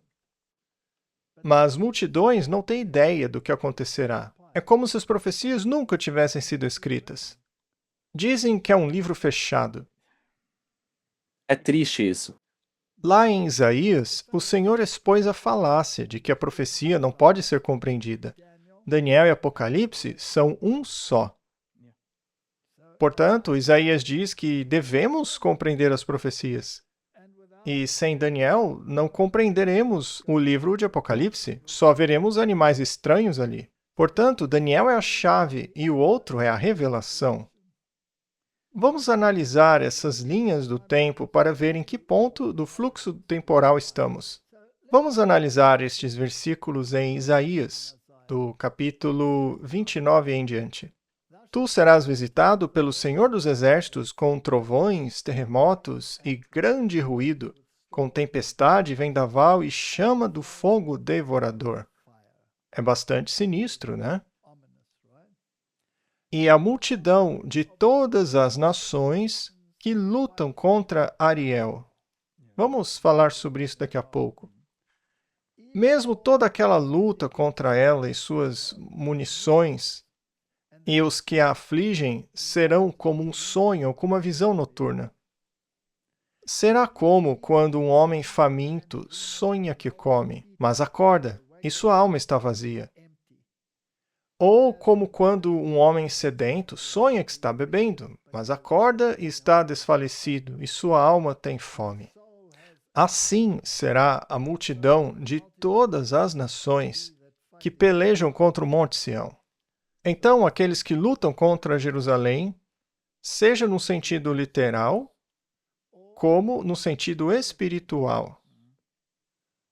Mas multidões não têm ideia do que acontecerá. É como se as profecias nunca tivessem sido escritas. Dizem que é um livro fechado.
É triste isso.
Lá em Isaías, o Senhor expôs a falácia de que a profecia não pode ser compreendida. Daniel e Apocalipse são um só. Portanto, Isaías diz que devemos compreender as profecias. E sem Daniel, não compreenderemos o livro de Apocalipse. Só veremos animais estranhos ali. Portanto, Daniel é a chave e o outro é a revelação. Vamos analisar essas linhas do tempo para ver em que ponto do fluxo temporal estamos. Vamos analisar estes versículos em Isaías, do capítulo 29 em diante. Tu serás visitado pelo Senhor dos Exércitos com trovões, terremotos e grande ruído, com tempestade, vendaval e chama do fogo devorador. É bastante sinistro, né? E a multidão de todas as nações que lutam contra Ariel. Vamos falar sobre isso daqui a pouco. mesmo toda aquela luta contra ela e suas munições, e os que a afligem serão como um sonho ou como uma visão noturna. Será como quando um homem faminto sonha que come, mas acorda e sua alma está vazia. Ou como quando um homem sedento sonha que está bebendo, mas acorda e está desfalecido e sua alma tem fome. Assim será a multidão de todas as nações que pelejam contra o Monte Sião. Então, aqueles que lutam contra Jerusalém, seja no sentido literal, como no sentido espiritual,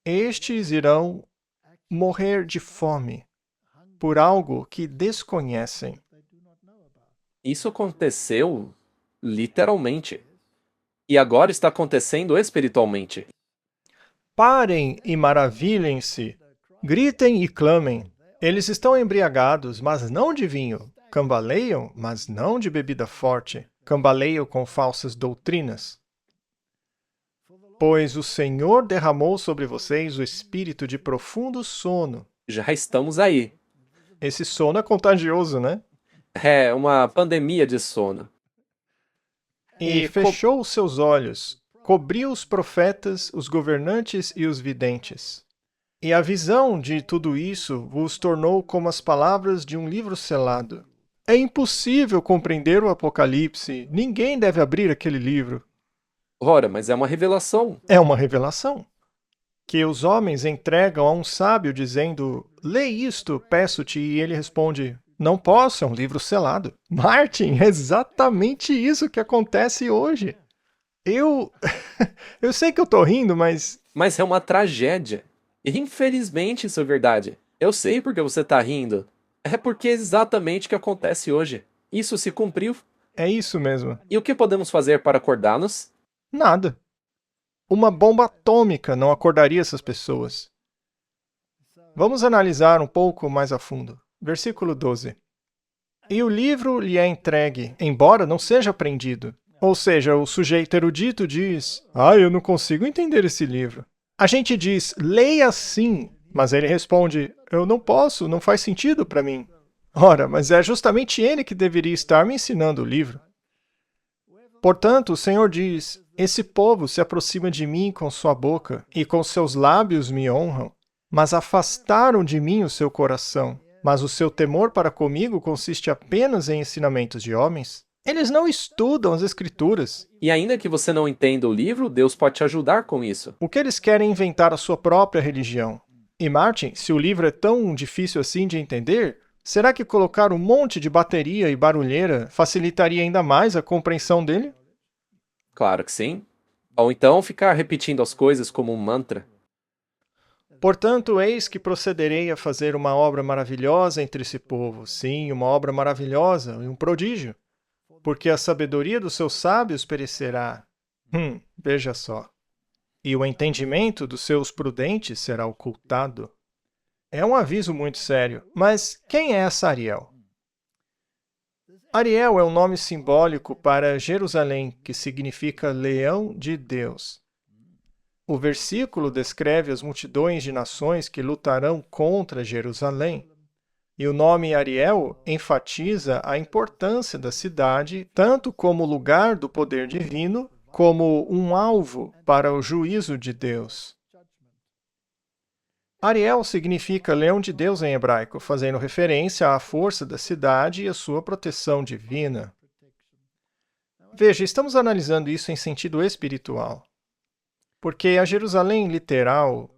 estes irão morrer de fome por algo que desconhecem.
Isso aconteceu literalmente. E agora está acontecendo espiritualmente.
Parem e maravilhem-se, gritem e clamem. Eles estão embriagados, mas não de vinho. Cambaleiam, mas não de bebida forte. Cambaleiam com falsas doutrinas. Pois o Senhor derramou sobre vocês o espírito de profundo sono.
Já estamos aí.
Esse sono é contagioso, né?
É uma pandemia de sono.
E fechou os seus olhos, cobriu os profetas, os governantes e os videntes. E a visão de tudo isso vos tornou como as palavras de um livro selado. É impossível compreender o Apocalipse. Ninguém deve abrir aquele livro.
Ora, mas é uma revelação.
É uma revelação que os homens entregam a um sábio dizendo: lê isto, peço-te, e ele responde: não posso, é um livro selado. Martin, é exatamente isso que acontece hoje. Eu sei que eu tô rindo, mas
Mas é uma tragédia. E infelizmente isso é verdade. Eu sei porque você tá rindo. É porque é exatamente o que acontece hoje. Isso se cumpriu.
é isso mesmo.
E o que podemos fazer para acordá-los?
Nada. Uma bomba atômica não acordaria essas pessoas. Vamos analisar um pouco mais a fundo. Versículo 12. E o livro lhe é entregue, embora não seja apreendido. Ou seja, o sujeito erudito diz: eu não consigo entender esse livro. A gente diz: leia sim, mas ele responde: eu não posso, não faz sentido para mim. Ora, mas é justamente ele que deveria estar me ensinando o livro. Portanto, o Senhor diz: esse povo se aproxima de mim com sua boca, e com seus lábios me honram, mas afastaram de mim o seu coração. Mas o seu temor para comigo consiste apenas em ensinamentos de homens? Eles não estudam as Escrituras.
E ainda que você não entenda o livro, Deus pode te ajudar com isso.
O que eles querem é inventar a sua própria religião. E Martin, se o livro é tão difícil assim de entender, será que colocar um monte de bateria e barulheira facilitaria ainda mais a compreensão dele?
Claro que sim. Ou então ficar repetindo as coisas como um mantra.
Portanto, eis que procederei a fazer uma obra maravilhosa entre esse povo. Sim, uma obra maravilhosa e um prodígio. Porque a sabedoria dos seus sábios perecerá. Veja só. E o entendimento dos seus prudentes será ocultado. É um aviso muito sério. Mas quem é essa Ariel? Ariel é um nome simbólico para Jerusalém, que significa leão de Deus. O versículo descreve as multidões de nações que lutarão contra Jerusalém. E o nome Ariel enfatiza a importância da cidade, tanto como lugar do poder divino, como um alvo para o juízo de Deus. Ariel significa leão de Deus em hebraico, fazendo referência à força da cidade e à sua proteção divina. Veja, estamos analisando isso em sentido espiritual. Porque a Jerusalém literal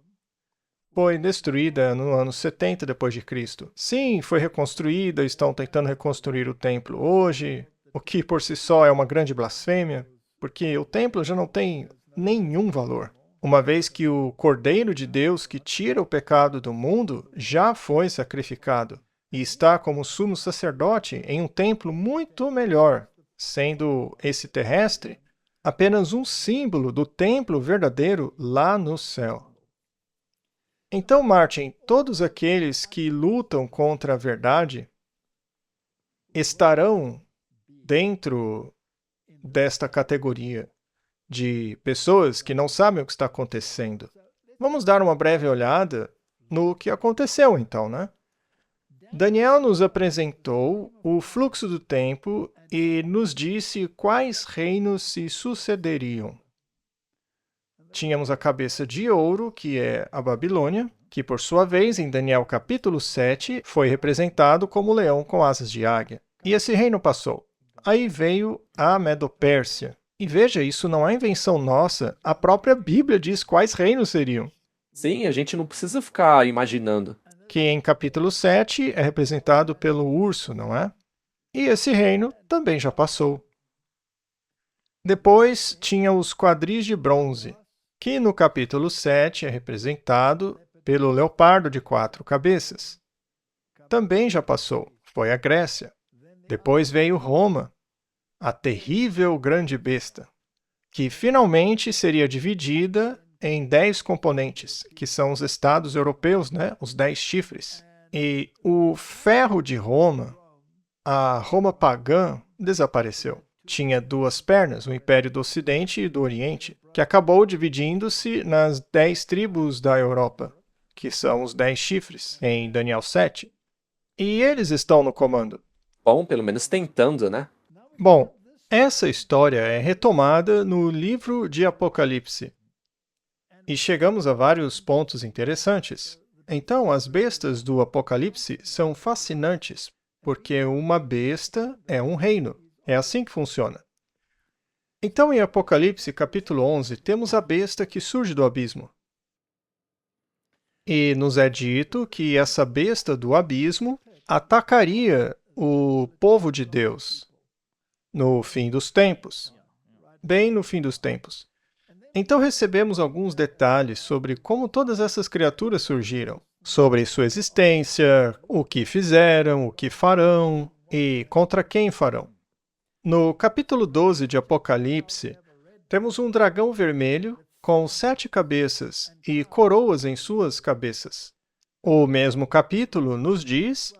foi destruída no ano 70 depois de Cristo. Sim, foi reconstruída, estão tentando reconstruir o templo hoje, o que por si só é uma grande blasfêmia, porque o templo já não tem nenhum valor, uma vez que o Cordeiro de Deus que tira o pecado do mundo já foi sacrificado e está como sumo sacerdote em um templo muito melhor, sendo esse terrestre apenas um símbolo do templo verdadeiro lá no céu. Então, Martin, todos aqueles que lutam contra a verdade estarão dentro desta categoria de pessoas que não sabem o que está acontecendo. Vamos dar uma breve olhada no que aconteceu então, né? Daniel nos apresentou o fluxo do tempo e nos disse quais reinos se sucederiam. Tínhamos a cabeça de ouro, que é a Babilônia, que por sua vez, em Daniel capítulo 7, foi representado como leão com asas de águia. E esse reino passou. Aí veio a Medopérsia. E veja, isso não é invenção nossa, a própria Bíblia diz quais reinos seriam.
Sim, a gente não precisa ficar imaginando.
Que em capítulo 7 é representado pelo urso, não é? E esse reino também já passou. Depois tinha os quadris de bronze, que no capítulo 7 é representado pelo leopardo de 4 cabeças. Também já passou, foi a Grécia. Depois veio Roma, a terrível grande besta, que finalmente seria dividida em 10 componentes, que são os estados europeus, né? Os 10 chifres. E o ferro de Roma, a Roma pagã, desapareceu. Tinha 2 pernas, o Império do Ocidente e do Oriente, que acabou dividindo-se nas 10 tribos da Europa, que são os 10 chifres, em Daniel 7. E eles estão no comando.
Bom, pelo menos tentando, né?
Bom, essa história é retomada no livro de Apocalipse. E chegamos a vários pontos interessantes. Então, as bestas do Apocalipse são fascinantes, porque uma besta é um reino. É assim que funciona. Então, em Apocalipse, capítulo 11, temos a besta que surge do abismo. E nos é dito que essa besta do abismo atacaria o povo de Deus no fim dos tempos. Bem no fim dos tempos. Então recebemos alguns detalhes sobre como todas essas criaturas surgiram, sobre sua existência, o que fizeram, o que farão e contra quem farão. No capítulo 12 de Apocalipse, temos um dragão vermelho com 7 cabeças e coroas em suas cabeças. O mesmo capítulo nos diz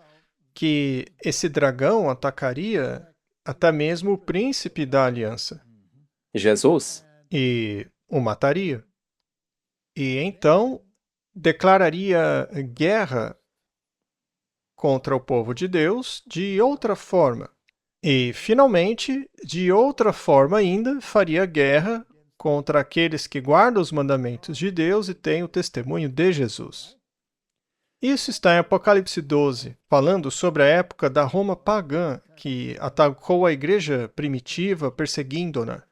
que esse dragão atacaria até mesmo o príncipe da aliança.
Jesus?
E o mataria. E então declararia guerra contra o povo de Deus de outra forma. E, finalmente, de outra forma ainda, faria guerra contra aqueles que guardam os mandamentos de Deus e têm o testemunho de Jesus. Isso está em Apocalipse 12, falando sobre a época da Roma pagã, que atacou a igreja primitiva, perseguindo-na.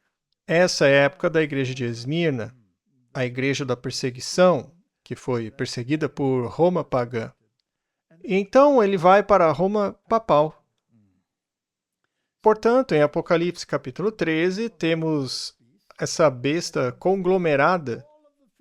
Essa é a época da igreja de Esmirna, a igreja da perseguição, que foi perseguida por Roma pagã. E então ele vai para a Roma papal. Portanto, em Apocalipse capítulo 13, temos essa besta conglomerada,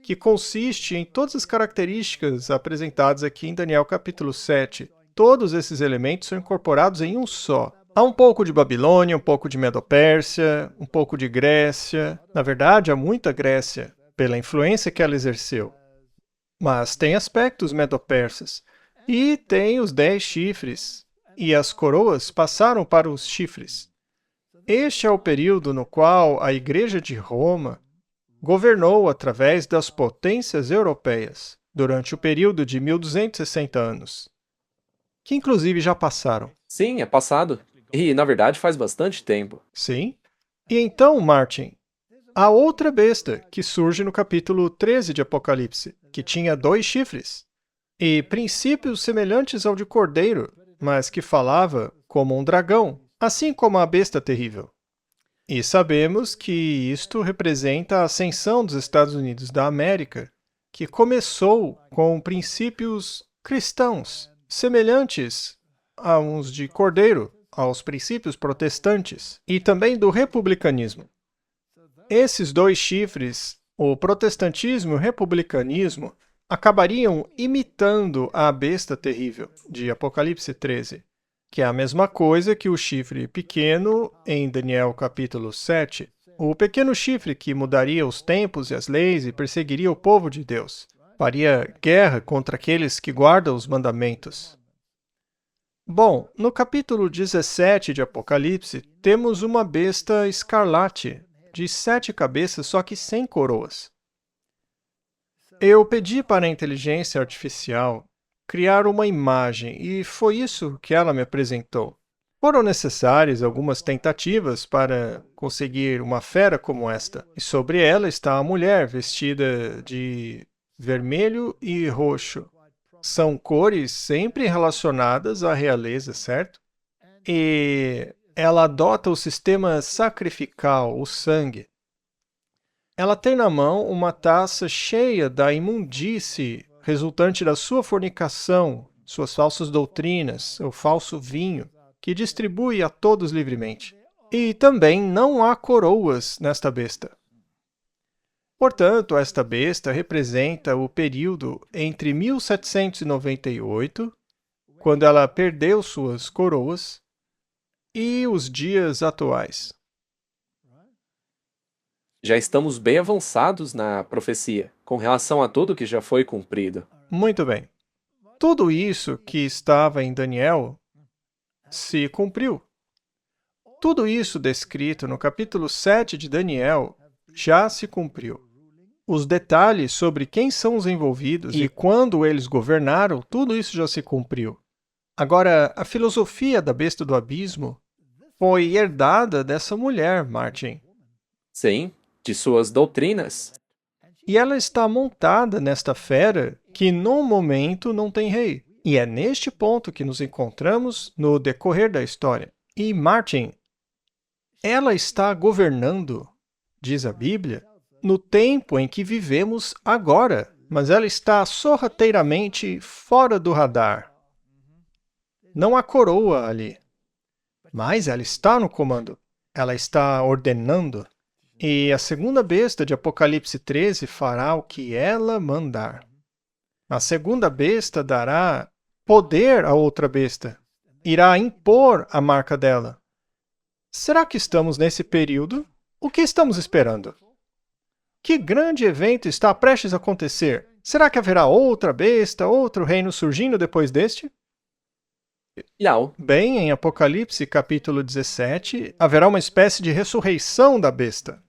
que consiste em todas as características apresentadas aqui em Daniel capítulo 7. Todos esses elementos são incorporados em um só. Há um pouco de Babilônia, um pouco de Medopérsia, um pouco de Grécia. Na verdade, há muita Grécia, pela influência que ela exerceu. Mas tem aspectos medo-persas. E tem os 10 chifres. E as coroas passaram para os chifres. Este é o período no qual a Igreja de Roma governou através das potências europeias, durante o período de 1260 anos, que inclusive já passaram.
Sim, é passado. E, na verdade, faz bastante tempo.
Sim. E então, Martin, há outra besta que surge no capítulo 13 de Apocalipse, que tinha 2 chifres e princípios semelhantes ao de cordeiro, mas que falava como um dragão, assim como a besta terrível. E sabemos que isto representa a ascensão dos Estados Unidos da América, que começou com princípios cristãos, semelhantes a uns de cordeiro, aos princípios protestantes, e também do republicanismo. Esses 2 chifres, o protestantismo e o republicanismo, acabariam imitando a besta terrível, de Apocalipse 13, que é a mesma coisa que o chifre pequeno em Daniel capítulo 7. O pequeno chifre que mudaria os tempos e as leis e perseguiria o povo de Deus. Faria guerra contra aqueles que guardam os mandamentos. Bom, no capítulo 17 de Apocalipse, temos uma besta escarlate, de 7 cabeças, só que sem coroas. Eu pedi para a inteligência artificial criar uma imagem e foi isso que ela me apresentou. Foram necessárias algumas tentativas para conseguir uma fera como esta. E sobre ela está a mulher vestida de vermelho e roxo. São cores sempre relacionadas à realeza, certo? E ela adota o sistema sacrificial, o sangue. Ela tem na mão uma taça cheia da imundície resultante da sua fornicação, suas falsas doutrinas, o falso vinho, que distribui a todos livremente. E também não há coroas nesta besta. Portanto, esta besta representa o período entre 1798, quando ela perdeu suas coroas, e os dias atuais.
Já estamos bem avançados na profecia, com relação a tudo que já foi cumprido.
Muito bem. Tudo isso que estava em Daniel se cumpriu. Tudo isso descrito no capítulo 7 de Daniel já se cumpriu. Os detalhes sobre quem são os envolvidos e quando eles governaram, tudo isso já se cumpriu. Agora, a filosofia da besta do abismo foi herdada dessa mulher, Martin.
Sim, de suas doutrinas.
E ela está montada nesta fera que, no momento, não tem rei. E é neste ponto que nos encontramos no decorrer da história. E, Martin, ela está governando, diz a Bíblia, no tempo em que vivemos agora, mas ela está sorrateiramente fora do radar. Não há coroa ali, mas ela está no comando. Ela está ordenando. E a segunda besta de Apocalipse 13 fará o que ela mandar. A segunda besta dará poder à outra besta. Irá impor a marca dela. Será que estamos nesse período? O que estamos esperando? Que grande evento está prestes a acontecer? Será que haverá outra besta, outro reino surgindo depois deste?
Não.
Bem, em Apocalipse capítulo 17, haverá uma espécie de ressurreição da besta.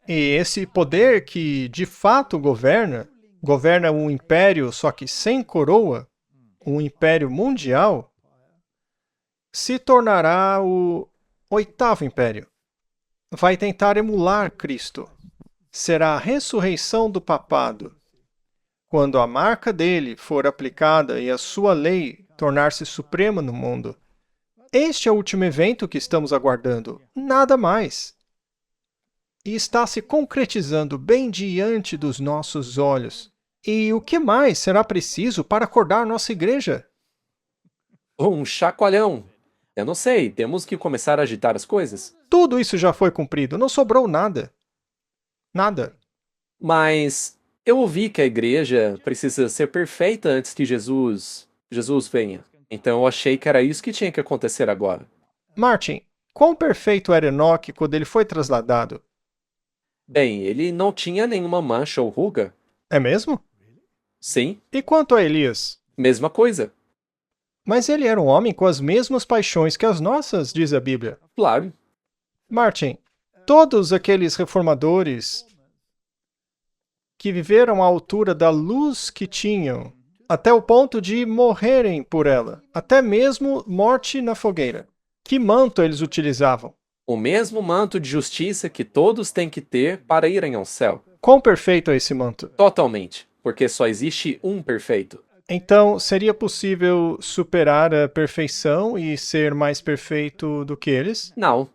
E esse poder que de fato governa um império só que sem coroa, um império mundial, se tornará o oitavo império. Vai tentar emular Cristo. Será a ressurreição do papado. Quando a marca dele for aplicada e a sua lei tornar-se suprema no mundo. Este é o último evento que estamos aguardando. Nada mais. E está se concretizando bem diante dos nossos olhos. E o que mais será preciso para acordar nossa igreja?
Um chacoalhão. Eu não sei, temos que começar a agitar as coisas.
Tudo isso já foi cumprido, não sobrou nada. Nada.
Mas eu ouvi que a igreja precisa ser perfeita antes que Jesus venha. Então eu achei que era isso que tinha que acontecer agora.
Martin, quão perfeito era Enoque quando ele foi trasladado?
Bem, ele não tinha nenhuma mancha ou ruga.
É mesmo?
Sim,
E quanto a Elias?
mesma coisa.
Mas ele era um homem com as mesmas paixões que as nossas, diz a Bíblia.
Claro.
Martin, todos aqueles reformadores que viveram à altura da luz que tinham, até o ponto de morrerem por ela, até mesmo morte na fogueira. Que manto eles utilizavam?
O mesmo manto de justiça que todos têm que ter para irem ao céu.
Quão perfeito é esse manto?
Totalmente. Porque só existe um perfeito.
Então, seria possível superar a perfeição e ser mais perfeito do que eles?
Não.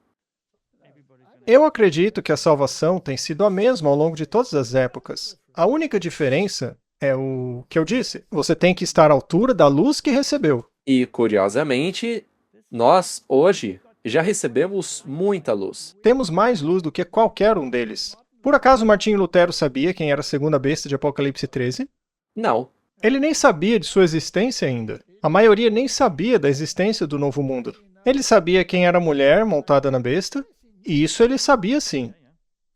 Eu acredito que a salvação tem sido a mesma ao longo de todas as épocas. A única diferença é o que eu disse. Você tem que estar à altura da luz que recebeu.
E, curiosamente, nós, hoje, já recebemos muita luz.
Temos mais luz do que qualquer um deles. Por acaso Martinho Lutero sabia quem era a segunda besta de Apocalipse 13?
Não.
Ele nem sabia de sua existência ainda. A maioria nem sabia da existência do novo mundo. Ele sabia quem era a mulher montada na besta, e isso ele sabia sim.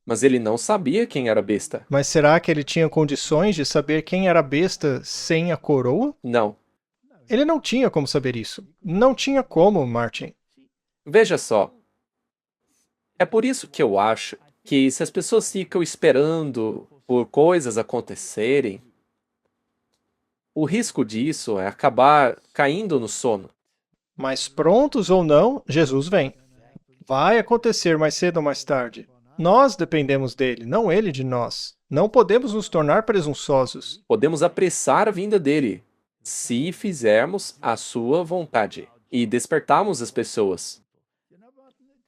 Mas ele não sabia quem era a besta.
Mas será que ele tinha condições de saber quem era a besta sem a coroa?
Não.
Ele não tinha como saber isso. Não tinha como, Martin.
Veja só. É por isso que eu acho que se as pessoas ficam esperando por coisas acontecerem, o risco disso é acabar caindo no sono.
Mas prontos ou não, Jesus vem. Vai acontecer mais cedo ou mais tarde. Nós dependemos dele, não ele de nós. Não podemos nos tornar presunçosos.
Podemos apressar a vinda dele, se fizermos a sua vontade e despertarmos as pessoas.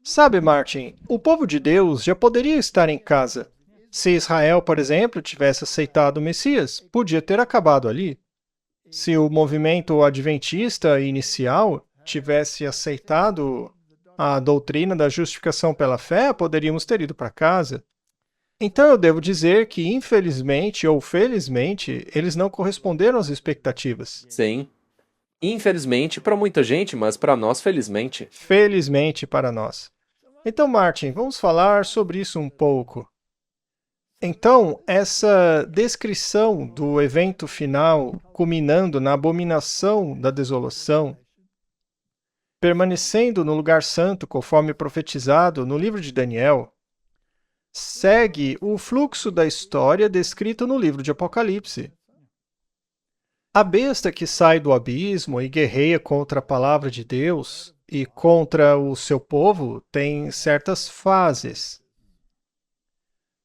Sabe, Martin, o povo de Deus já poderia estar em casa. Se Israel, por exemplo, tivesse aceitado o Messias, podia ter acabado ali. Se o movimento adventista inicial tivesse aceitado a doutrina da justificação pela fé, poderíamos ter ido para casa. Então eu devo dizer que, infelizmente ou felizmente, eles não corresponderam às expectativas.
Sim. Infelizmente para muita gente, mas para nós, felizmente.
Felizmente para nós. Então, Martin, vamos falar sobre isso um pouco. Então, essa descrição do evento final, culminando na abominação da desolação, permanecendo no lugar santo, conforme profetizado no livro de Daniel, segue o fluxo da história descrito no livro de Apocalipse. A besta que sai do abismo e guerreia contra a palavra de Deus e contra o seu povo tem certas fases.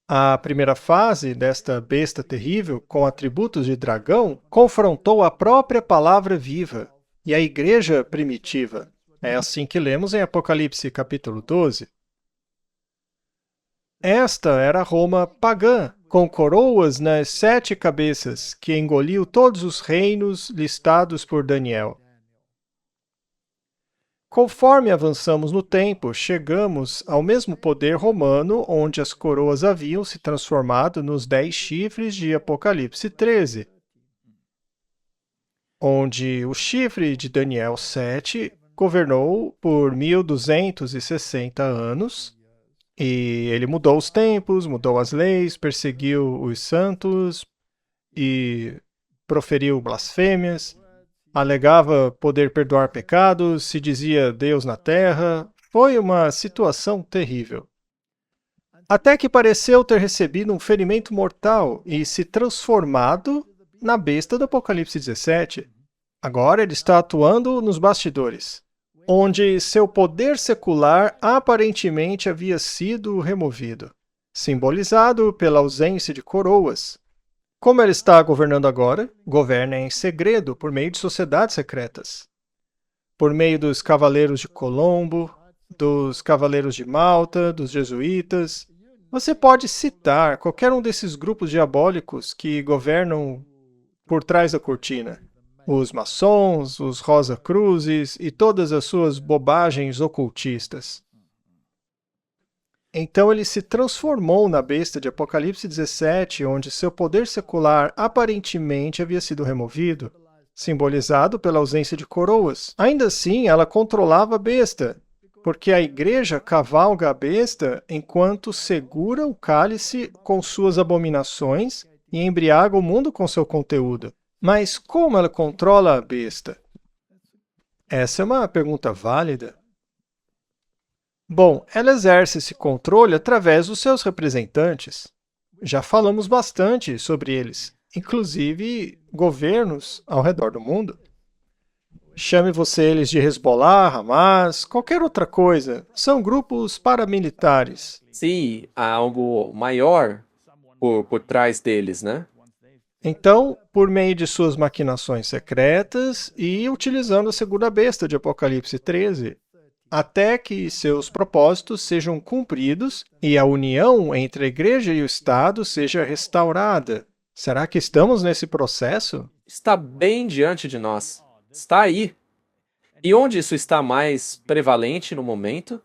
A primeira fase desta besta terrível, com atributos de dragão, confrontou a própria palavra viva e a igreja primitiva. É assim que lemos em Apocalipse capítulo 12. Esta era Roma pagã, com coroas nas 7 cabeças, que engoliu todos os reinos listados por Daniel. Conforme avançamos no tempo, chegamos ao mesmo poder romano, onde as coroas haviam se transformado nos 10 chifres de Apocalipse 13, onde o chifre de Daniel 7 governou por 1260 anos, e ele mudou os tempos, mudou as leis, perseguiu os santos e proferiu blasfêmias. Alegava poder perdoar pecados, se dizia Deus na terra. Foi uma situação terrível. Até que pareceu ter recebido um ferimento mortal e se transformado na besta do Apocalipse 17. Agora ele está atuando nos bastidores, onde seu poder secular aparentemente havia sido removido, simbolizado pela ausência de coroas. Como ele está governando agora? Governa em segredo, por meio de sociedades secretas. Por meio dos Cavaleiros de Colombo, dos Cavaleiros de Malta, dos Jesuítas. Você pode citar qualquer um desses grupos diabólicos que governam por trás da cortina. Os maçons, os Rosa-Cruzes e todas as suas bobagens ocultistas. Então ele se transformou na besta de Apocalipse 17, onde seu poder secular aparentemente havia sido removido, simbolizado pela ausência de coroas. Ainda assim, ela controlava a besta, porque a igreja cavalga a besta enquanto segura o cálice com suas abominações e embriaga o mundo com seu conteúdo. Mas como ela controla a besta? Essa é uma pergunta válida. Bom, ela exerce esse controle através dos seus representantes. Já falamos bastante sobre eles, inclusive governos ao redor do mundo. Chame você eles de Hezbollah, Hamas, qualquer outra coisa. São grupos paramilitares.
Sim, há algo maior por trás deles, né?
Então, por meio de suas maquinações secretas e utilizando a segunda besta de Apocalipse 13, até que seus propósitos sejam cumpridos e a união entre a igreja e o Estado seja restaurada. Será que estamos nesse processo?
Está bem diante de nós. Está aí. E onde isso está mais prevalente no momento?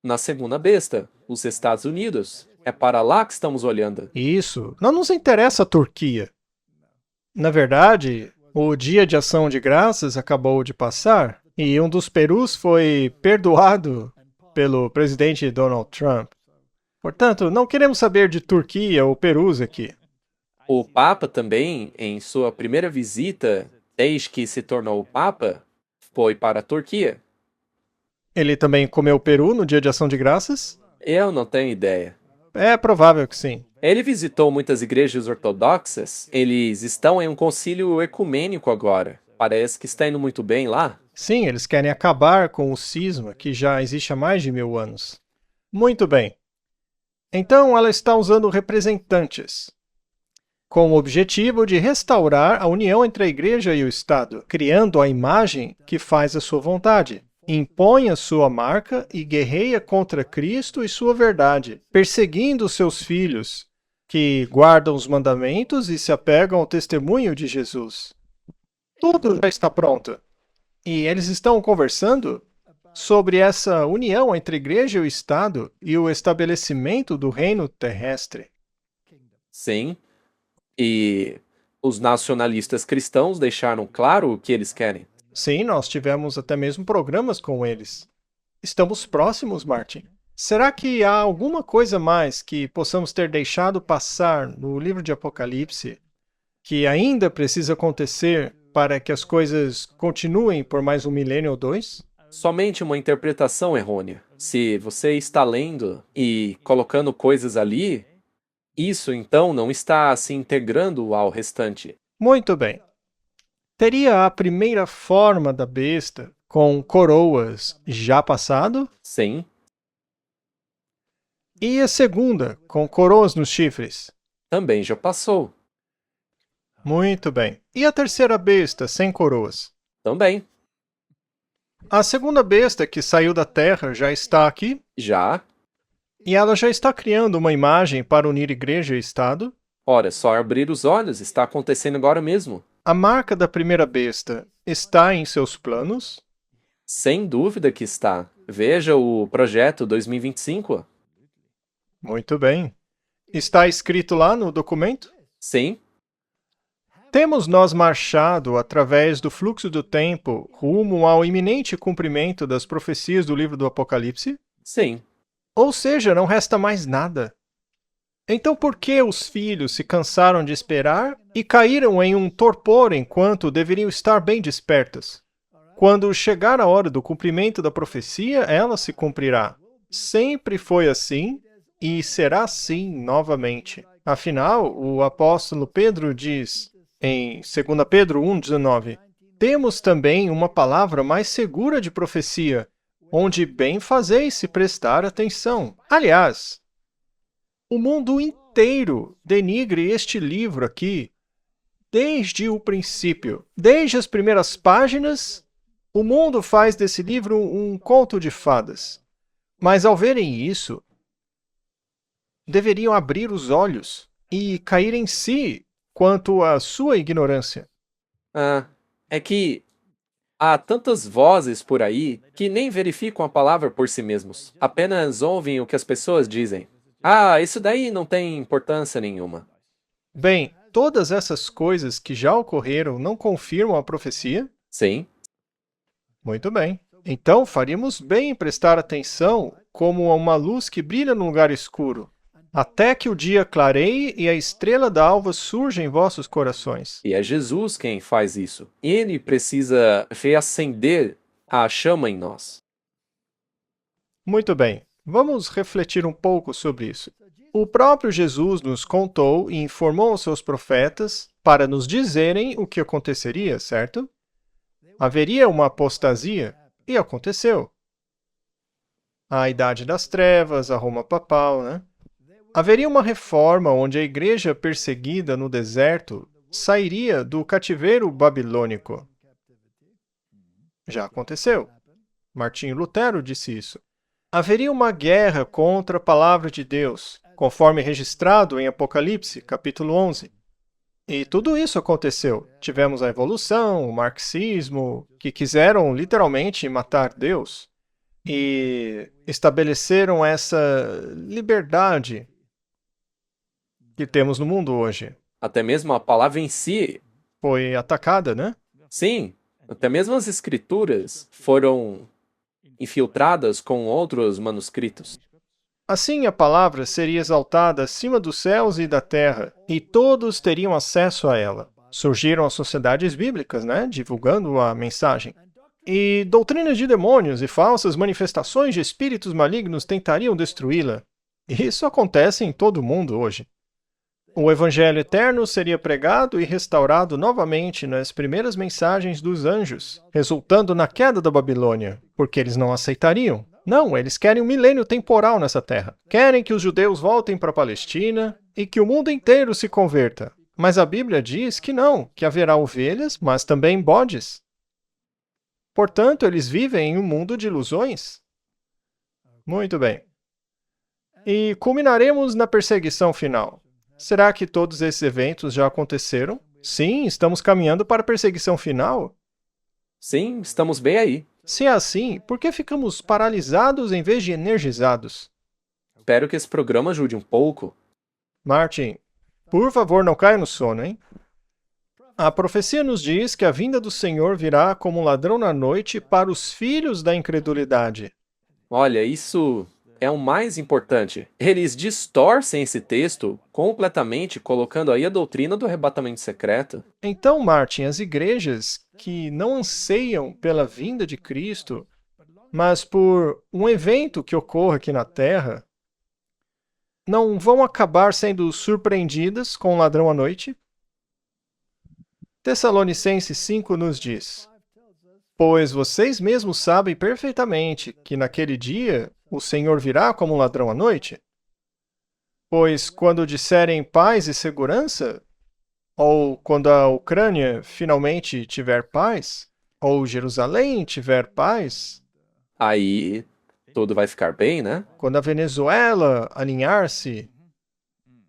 Na segunda besta, os Estados Unidos. É para lá que estamos olhando.
Isso. Não nos interessa a Turquia. Na verdade, o Dia de Ação de Graças acabou de passar e um dos perus foi perdoado pelo presidente Donald Trump. Portanto, não queremos saber de Turquia ou perus aqui.
O Papa também, em sua primeira visita, desde que se tornou Papa, foi para a Turquia.
Ele também comeu peru no Dia de Ação de Graças?
Eu não tenho ideia.
É provável que sim.
Ele visitou muitas igrejas ortodoxas. Eles estão em um concílio ecumênico agora. Parece que está indo muito bem lá.
Sim, eles querem acabar com o cisma que já existe há mais de 1000 anos. Muito bem. Então ela está usando representantes, com o objetivo de restaurar a união entre a igreja e o Estado, criando a imagem que faz a sua vontade. Impõe a sua marca e guerreia contra Cristo e sua verdade, perseguindo seus filhos, que guardam os mandamentos e se apegam ao testemunho de Jesus. Tudo já está pronto. E eles estão conversando sobre essa união entre a igreja e o Estado e o estabelecimento do reino terrestre.
Sim. E os nacionalistas cristãos deixaram claro o que eles querem.
Sim, nós tivemos até mesmo programas com eles. Estamos próximos, Martin. Será que há alguma coisa mais que possamos ter deixado passar no livro de Apocalipse que ainda precisa acontecer para que as coisas continuem por mais um milênio ou dois?
Somente uma interpretação errônea. Se você está lendo e colocando coisas ali, isso então não está se integrando ao restante.
Muito bem. Teria a primeira forma da besta com coroas já passado?
Sim,
E a segunda, com coroas nos chifres?
também já passou.
Muito bem. E a terceira besta, sem coroas?
Também.
A segunda besta que saiu da terra já está aqui?
Já.
E ela já está criando uma imagem para unir igreja e Estado?
Ora, é só abrir os olhos, está acontecendo agora mesmo.
A marca da primeira besta está em seus planos?
Sem dúvida que está. Veja o projeto 2025.
Muito bem. Está escrito lá no documento?
Sim,
Temos nós marchado através do fluxo do tempo rumo ao iminente cumprimento das profecias do livro do Apocalipse?
sim.
Ou seja, não resta mais nada. Então por que os filhos se cansaram de esperar e caíram em um torpor enquanto deveriam estar bem despertos? Quando chegar a hora do cumprimento da profecia, ela se cumprirá. Sempre foi assim e será assim novamente. Afinal, o apóstolo Pedro diz em 2 Pedro 1,19: temos também uma palavra mais segura de profecia, onde bem fazeis se prestar atenção. Aliás, o mundo inteiro denigre este livro aqui desde o princípio. Desde as primeiras páginas, o mundo faz desse livro um conto de fadas. Mas ao verem isso, deveriam abrir os olhos e cair em si quanto à sua ignorância.
É que há tantas vozes por aí que nem verificam a palavra por si mesmos. Apenas ouvem o que as pessoas dizem. Ah, isso daí não tem importância nenhuma.
Bem, todas essas coisas que já ocorreram não confirmam a profecia?
Sim,
Muito bem. Então faríamos bem em prestar atenção como a uma luz que brilha num lugar escuro, até que o dia clareie e a estrela da alva surja em vossos corações.
e é Jesus quem faz isso. Ele precisa reacender a chama em nós.
Muito bem, vamos refletir um pouco sobre isso. O próprio Jesus nos contou e informou aos seus profetas para nos dizerem o que aconteceria, certo? Haveria uma apostasia, e aconteceu. A Idade das Trevas, a Roma Papal, né? Haveria uma reforma onde a igreja perseguida no deserto sairia do cativeiro babilônico. Já aconteceu. Martinho Lutero disse isso. Haveria uma guerra contra a palavra de Deus, conforme registrado em Apocalipse, capítulo 11. E tudo isso aconteceu. Tivemos a evolução, o marxismo, que quiseram literalmente matar Deus e estabeleceram essa liberdade que temos no mundo hoje.
Até mesmo a palavra em si.
Foi atacada, né?
Sim, até mesmo as escrituras foram infiltradas com outros manuscritos.
Assim a palavra seria exaltada acima dos céus e da terra, e todos teriam acesso a ela. Surgiram as sociedades bíblicas, né? Divulgando a mensagem. E doutrinas de demônios e falsas manifestações de espíritos malignos tentariam destruí-la. Isso acontece em todo o mundo hoje. O Evangelho eterno seria pregado e restaurado novamente nas primeiras mensagens dos anjos, resultando na queda da Babilônia, porque eles não aceitariam. Não, eles querem um milênio temporal nessa terra. Querem que os judeus voltem para a Palestina e que o mundo inteiro se converta. Mas a Bíblia diz que não, que haverá ovelhas, mas também bodes. Portanto, eles vivem em um mundo de ilusões. Muito bem. E culminaremos na perseguição final. Será que todos esses eventos já aconteceram? Sim, estamos caminhando para a perseguição final.
Sim, estamos bem aí.
Se é assim, por que ficamos paralisados em vez de energizados?
Espero que esse programa ajude um pouco.
Martin, por favor, não caia no sono, hein? A profecia nos diz que a vinda do Senhor virá como um ladrão na noite para os filhos da incredulidade.
Olha, isso é o mais importante. Eles distorcem esse texto completamente, colocando aí a doutrina do arrebatamento secreto.
Então, Martin, as igrejas que não anseiam pela vinda de Cristo, mas por um evento que ocorra aqui na Terra, não vão acabar sendo surpreendidas com o ladrão à noite? Tessalonicenses 5 nos diz: pois vocês mesmos sabem perfeitamente que naquele dia o Senhor virá como um ladrão à noite? Pois quando disserem paz e segurança, ou quando a Ucrânia finalmente tiver paz, ou Jerusalém tiver paz,
Aí tudo vai ficar bem, né?
quando a Venezuela alinhar-se,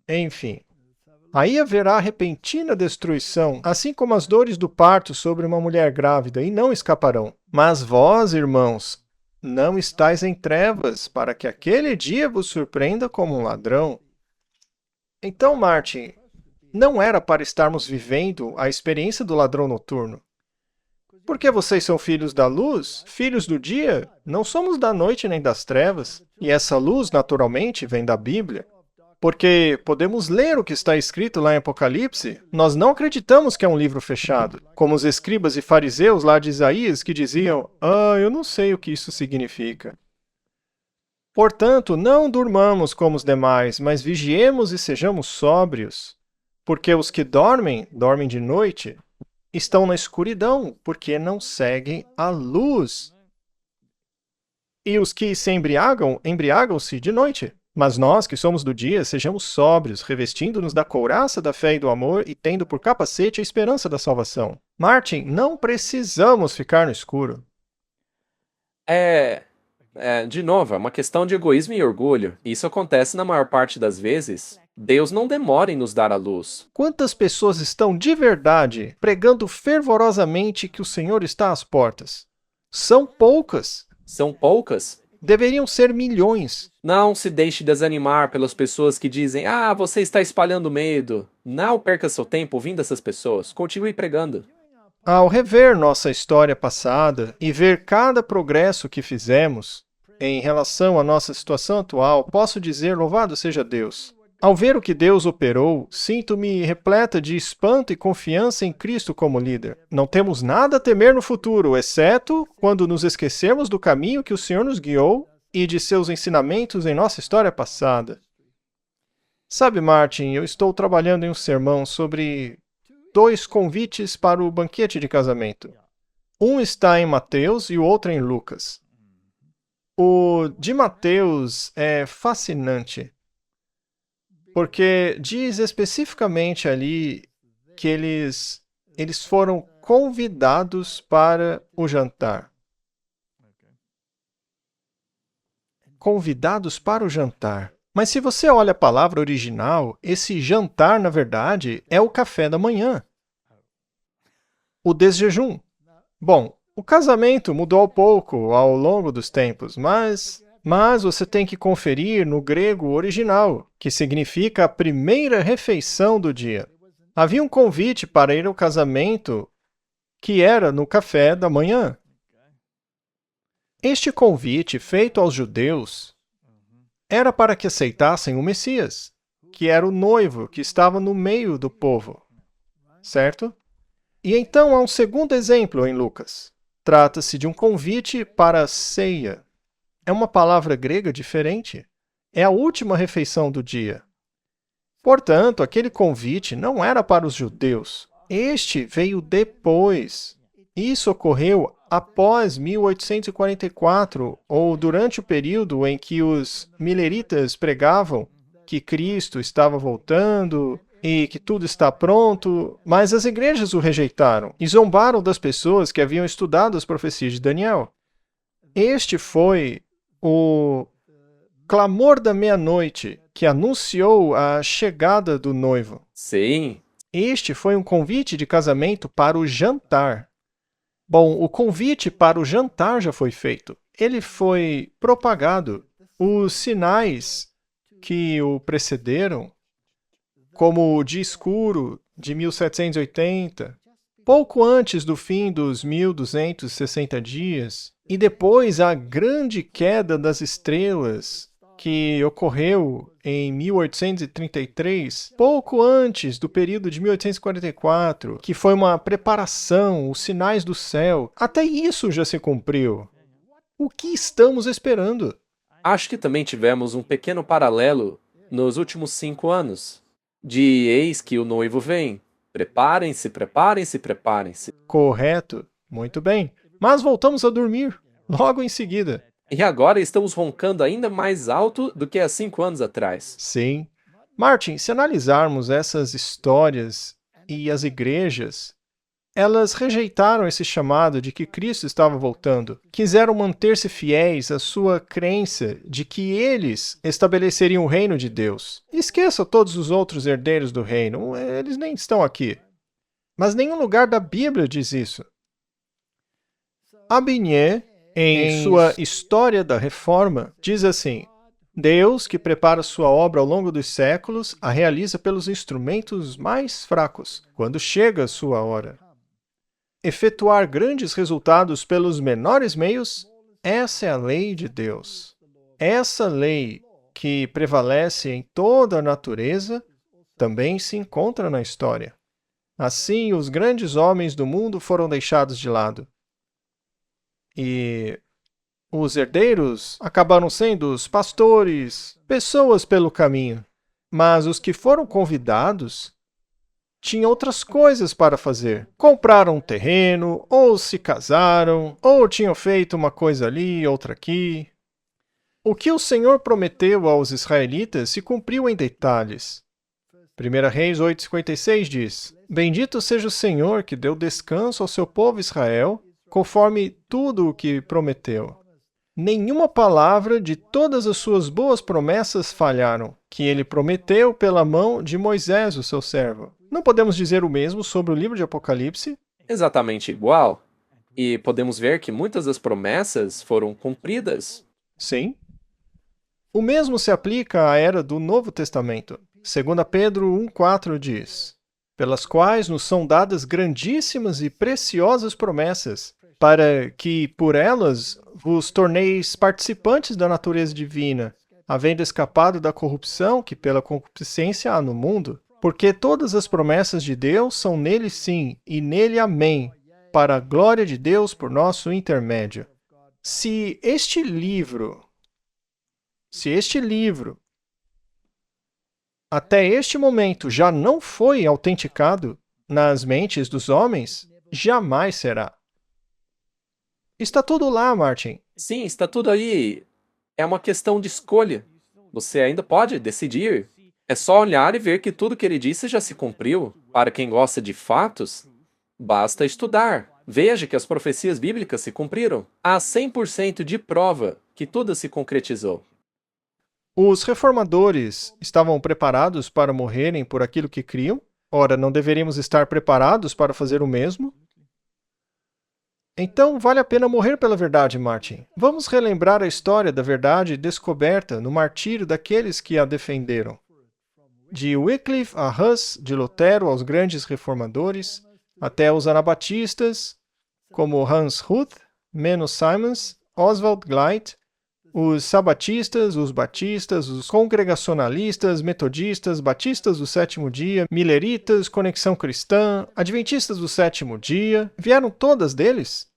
enfim, aí haverá repentina destruição, assim como as dores do parto sobre uma mulher grávida, e não escaparão. Mas vós, irmãos, não estáis em trevas, para que aquele dia vos surpreenda como um ladrão. Então, Martin, não era para estarmos vivendo a experiência do ladrão noturno. Porque vocês são filhos da luz, filhos do dia, não somos da noite nem das trevas. E essa luz, naturalmente, vem da Bíblia. Porque podemos ler o que está escrito lá em Apocalipse, nós não acreditamos que é um livro fechado, como os escribas e fariseus lá de Isaías que diziam: eu não sei o que isso significa. Portanto, não durmamos como os demais, mas vigiemos e sejamos sóbrios. Porque os que dormem, dormem de noite, estão na escuridão, porque não seguem a luz. E os que se embriagam, embriagam-se de noite. Mas nós, que somos do dia, sejamos sóbrios, revestindo-nos da couraça da fé e do amor e tendo por capacete a esperança da salvação. Martin, não precisamos ficar no escuro.
De novo, é uma questão de egoísmo e orgulho. Isso acontece na maior parte das vezes. Deus não demora em nos dar a luz.
Quantas pessoas estão de verdade pregando fervorosamente que o Senhor está às portas? São poucas.
São poucas?
Deveriam ser milhões.
Não se deixe desanimar pelas pessoas que dizem: você está espalhando medo. Não perca seu tempo ouvindo essas pessoas. Continue pregando.
Ao rever nossa história passada e ver cada progresso que fizemos em relação à nossa situação atual, posso dizer: louvado seja Deus. Ao ver o que Deus operou, sinto-me repleta de espanto e confiança em Cristo como líder. Não temos nada a temer no futuro, exceto quando nos esquecermos do caminho que o Senhor nos guiou e de seus ensinamentos em nossa história passada. Sabe, Martin, eu estou trabalhando em um sermão sobre 2 convites para o banquete de casamento. Um está em Mateus e o outro em Lucas. O de Mateus é fascinante, porque diz especificamente ali que eles foram convidados para o jantar. Convidados para o jantar. Mas se você olha a palavra original, esse jantar, na verdade, é o café da manhã. O desjejum. Bom, o casamento mudou um pouco ao longo dos tempos, mas você tem que conferir no grego original, que significa a primeira refeição do dia. Havia um convite para ir ao casamento que era no café da manhã. Este convite feito aos judeus era para que aceitassem o Messias, que era o noivo que estava no meio do povo. Certo? E então há um segundo exemplo em Lucas. Trata-se de um convite para a ceia. É uma palavra grega diferente. É a última refeição do dia. Portanto, aquele convite não era para os judeus. Este veio depois. Isso ocorreu após 1844, ou durante o período em que os mileritas pregavam que Cristo estava voltando e que tudo está pronto, mas as igrejas o rejeitaram e zombaram das pessoas que haviam estudado as profecias de Daniel. Este foi o clamor da meia-noite que anunciou a chegada do noivo.
Sim.
Este foi um convite de casamento para o jantar. Bom, o convite para o jantar já foi feito. Ele foi propagado. Os sinais que o precederam, como o dia escuro de 1780, pouco antes do fim dos 1260 dias, e depois a grande queda das estrelas, que ocorreu em 1833, pouco antes do período de 1844, que foi uma preparação, os sinais do céu. Até isso já se cumpriu. O que estamos esperando?
Acho que também tivemos um pequeno paralelo nos últimos 5 anos. De eis que o noivo vem. Preparem-se, preparem-se, preparem-se.
Correto. Muito bem. Mas voltamos a dormir, logo em seguida.
E agora estamos roncando ainda mais alto do que há 5 anos atrás.
Sim. Martin, se analisarmos essas histórias e as igrejas, elas rejeitaram esse chamado de que Cristo estava voltando. Quiseram manter-se fiéis à sua crença de que eles estabeleceriam o reino de Deus. Esqueça todos os outros herdeiros do reino, eles nem estão aqui. Mas nenhum lugar da Bíblia diz isso. Abinier, em sua História da Reforma, diz assim: Deus, que prepara sua obra ao longo dos séculos, a realiza pelos instrumentos mais fracos, quando chega a sua hora. Efetuar grandes resultados pelos menores meios, essa é a lei de Deus. Essa lei que prevalece em toda a natureza também se encontra na história. Assim, os grandes homens do mundo foram deixados de lado. E os herdeiros acabaram sendo os pastores, pessoas pelo caminho. Mas os que foram convidados tinham outras coisas para fazer. Compraram um terreno, ou se casaram, ou tinham feito uma coisa ali, outra aqui. O que o Senhor prometeu aos israelitas se cumpriu em detalhes. 1 Reis 8,56 diz: Bendito seja o Senhor que deu descanso ao seu povo Israel, conforme tudo o que prometeu. Nenhuma palavra de todas as suas boas promessas falharam, que ele prometeu pela mão de Moisés, o seu servo. Não podemos dizer o mesmo sobre o livro de Apocalipse?
Exatamente igual. E podemos ver que muitas das promessas foram cumpridas.
Sim. O mesmo se aplica à era do Novo Testamento. 2 Pedro 1,4 diz: Pelas quais nos são dadas grandíssimas e preciosas promessas, para que, por elas, vos torneis participantes da natureza divina, havendo escapado da corrupção que pela concupiscência há no mundo. Porque todas as promessas de Deus são nele sim, e nele amém, para a glória de Deus por nosso intermédio. Se este livro, até este momento, já não foi autenticado nas mentes dos homens, jamais será. Está tudo lá, Martin.
Sim, está tudo aí. É uma questão de escolha. Você ainda pode decidir. É só olhar e ver que tudo que ele disse já se cumpriu. Para quem gosta de fatos, basta estudar. Veja que as profecias bíblicas se cumpriram. Há 100% de prova que tudo se concretizou.
Os reformadores estavam preparados para morrerem por aquilo que criam? Ora, não deveríamos estar preparados para fazer o mesmo? Então, vale a pena morrer pela verdade, Martin. Vamos relembrar a história da verdade descoberta no martírio daqueles que a defenderam. De Wycliffe a Hus, de Lutero aos grandes reformadores, até os anabatistas, como Hans Hus, Menno Simons, Oswald Gleit, os sabatistas, os batistas, os congregacionalistas, metodistas, batistas do sétimo dia, mileritas, conexão cristã, adventistas do sétimo dia, vieram todas deles?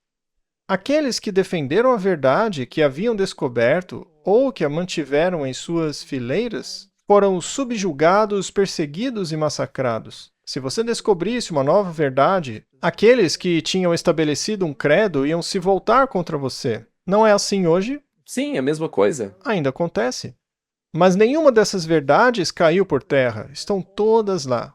Aqueles que defenderam a verdade que haviam descoberto ou que a mantiveram em suas fileiras? foram subjugados, perseguidos e massacrados. Se você descobrisse uma nova verdade, aqueles que tinham estabelecido um credo iam se voltar contra você. Não é assim hoje?
Sim, é a mesma coisa.
Ainda acontece. Mas nenhuma dessas verdades caiu por terra. Estão todas lá.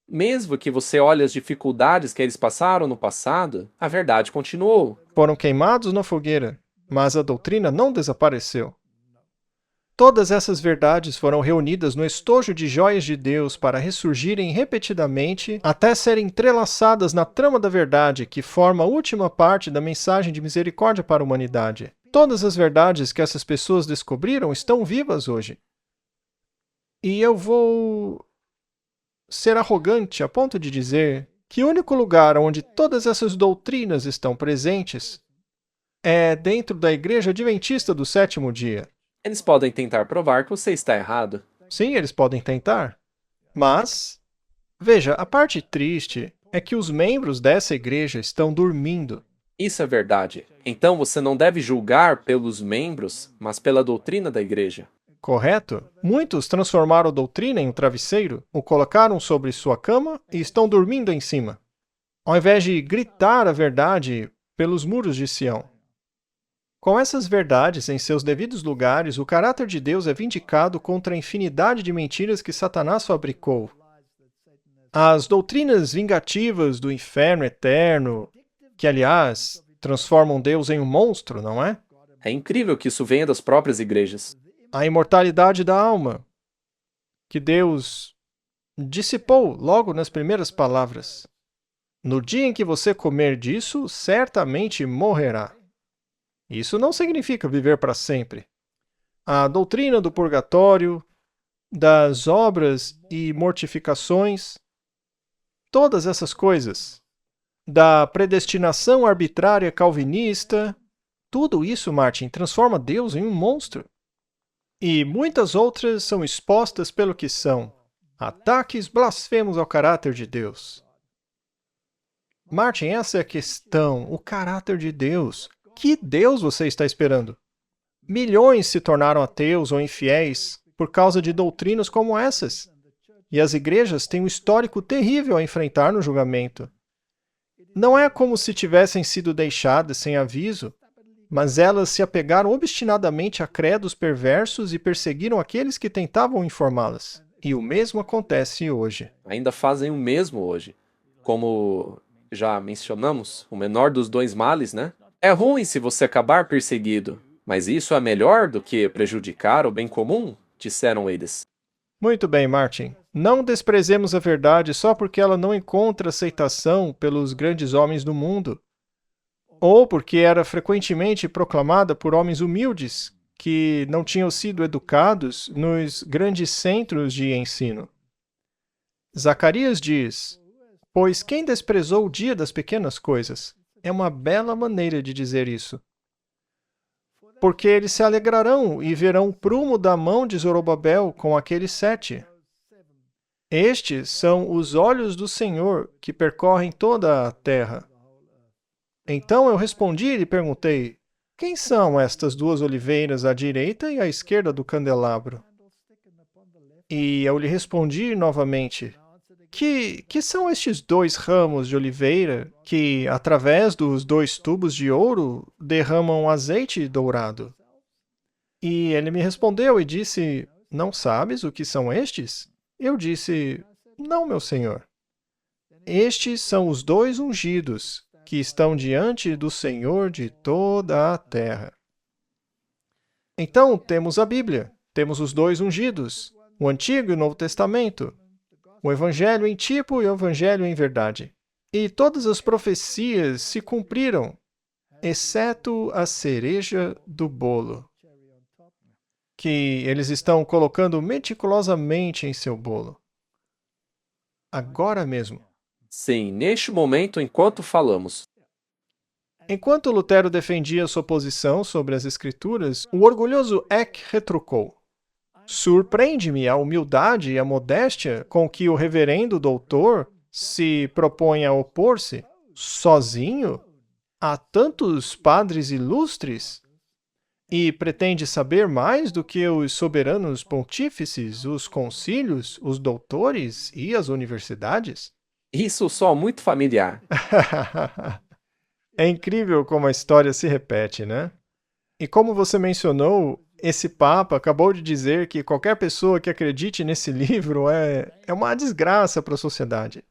Mesmo que você olhe as dificuldades que eles passaram no passado, a verdade continuou.
Foram queimados na fogueira, mas a doutrina não desapareceu. Todas essas verdades foram reunidas no estojo de joias de Deus para ressurgirem repetidamente até serem entrelaçadas na trama da verdade que forma a última parte da mensagem de misericórdia para a humanidade. Todas as verdades que essas pessoas descobriram estão vivas hoje. E eu vou ser arrogante a ponto de dizer que o único lugar onde todas essas doutrinas estão presentes é dentro da Igreja Adventista do Sétimo Dia.
Eles podem tentar provar que você está errado.
Sim, eles podem tentar. Mas, veja, a parte triste é que os membros dessa igreja estão dormindo.
Isso é verdade. Então você não deve julgar pelos membros, mas pela doutrina da igreja.
Correto? Muitos transformaram a doutrina em um travesseiro, o colocaram sobre sua cama e estão dormindo em cima, ao invés de gritar a verdade pelos muros de Sião. Com essas verdades em seus devidos lugares, o caráter de Deus é vindicado contra a infinidade de mentiras que Satanás fabricou. As doutrinas vingativas do inferno eterno, que, aliás, transformam Deus em um monstro, não é?
É incrível que isso venha das próprias igrejas.
A imortalidade da alma, que Deus dissipou logo nas primeiras palavras. No dia em que você comer disso, certamente morrerá. Isso não significa viver para sempre. A doutrina do purgatório, das obras e mortificações, todas essas coisas, da predestinação arbitrária calvinista, tudo isso, Martin, transforma Deus em um monstro. E muitas outras são expostas pelo que são, ataques blasfemos ao caráter de Deus. Martin, essa é a questão, o caráter de Deus. Que Deus você está esperando? Milhões se tornaram ateus ou infiéis por causa de doutrinas como essas. E as igrejas têm um histórico terrível a enfrentar no julgamento. Não é como se tivessem sido deixadas sem aviso, mas elas se apegaram obstinadamente a credos perversos e perseguiram aqueles que tentavam informá-las. E o mesmo acontece hoje.
Ainda fazem o mesmo hoje. Como já mencionamos, o menor dos dois males, né? É ruim se você acabar perseguido, mas isso é melhor do que prejudicar o bem comum, disseram eles.
Muito bem, Martin. Não desprezemos a verdade só porque ela não encontra aceitação pelos grandes homens do mundo, ou porque era frequentemente proclamada por homens humildes que não tinham sido educados nos grandes centros de ensino. Zacarias diz: "Pois quem desprezou o dia das pequenas coisas?" É uma bela maneira de dizer isso. Porque eles se alegrarão e verão o prumo da mão de Zorobabel com aqueles 7. Estes são os olhos do Senhor que percorrem toda a terra. Então eu respondi e lhe perguntei: quem são estas duas oliveiras à direita e à esquerda do candelabro? E eu lhe respondi novamente: que são estes 2 ramos de oliveira que, através dos 2 tubos de ouro, derramam azeite dourado? E ele me respondeu e disse: não sabes o que são estes? Eu disse: não, meu senhor. Estes são os 2 ungidos que estão diante do Senhor de toda a terra. Então, temos a Bíblia, temos os 2 ungidos, o Antigo e o Novo Testamento, o Evangelho em tipo e o Evangelho em verdade. E todas as profecias se cumpriram, exceto a cereja do bolo, que eles estão colocando meticulosamente em seu bolo. Agora mesmo.
Sim, neste momento, enquanto falamos.
Enquanto Lutero defendia sua posição sobre as Escrituras, o orgulhoso Eck retrucou: surpreende-me a humildade e a modéstia com que o reverendo doutor se propõe a opor-se, sozinho, a tantos padres ilustres. E pretende saber mais do que os soberanos pontífices, os concílios, os doutores e as universidades?
Isso soa muito familiar.
É incrível como a história se repete, né? E como você mencionou, esse Papa acabou de dizer que qualquer pessoa que acredite nesse livro é uma desgraça para a sociedade.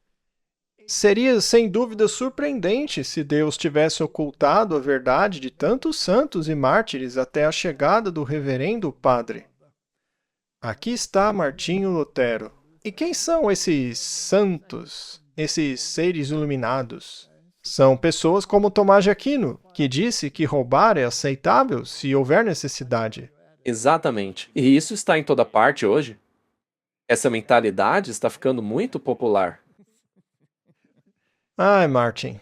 Seria, sem dúvida, surpreendente se Deus tivesse ocultado a verdade de tantos santos e mártires até a chegada do reverendo padre. Aqui está Martinho Lutero. E quem são esses santos, esses seres iluminados? São pessoas como Tomás de Aquino, que disse que roubar é aceitável se houver necessidade.
Exatamente. E isso está em toda parte hoje. Essa mentalidade está ficando muito popular.
Ai, Martin,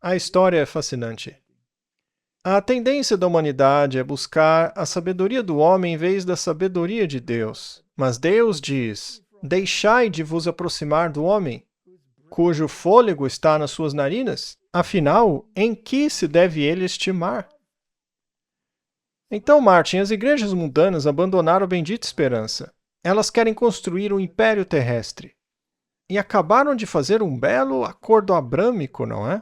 a história é fascinante. A tendência da humanidade é buscar a sabedoria do homem em vez da sabedoria de Deus. Mas Deus diz: deixai de vos aproximar do homem, cujo fôlego está nas suas narinas. Afinal, em que se deve ele estimar? Então, Martin, as igrejas mundanas abandonaram a bendita esperança. Elas querem construir um império terrestre. E acabaram de fazer um belo acordo abrâmico, não é?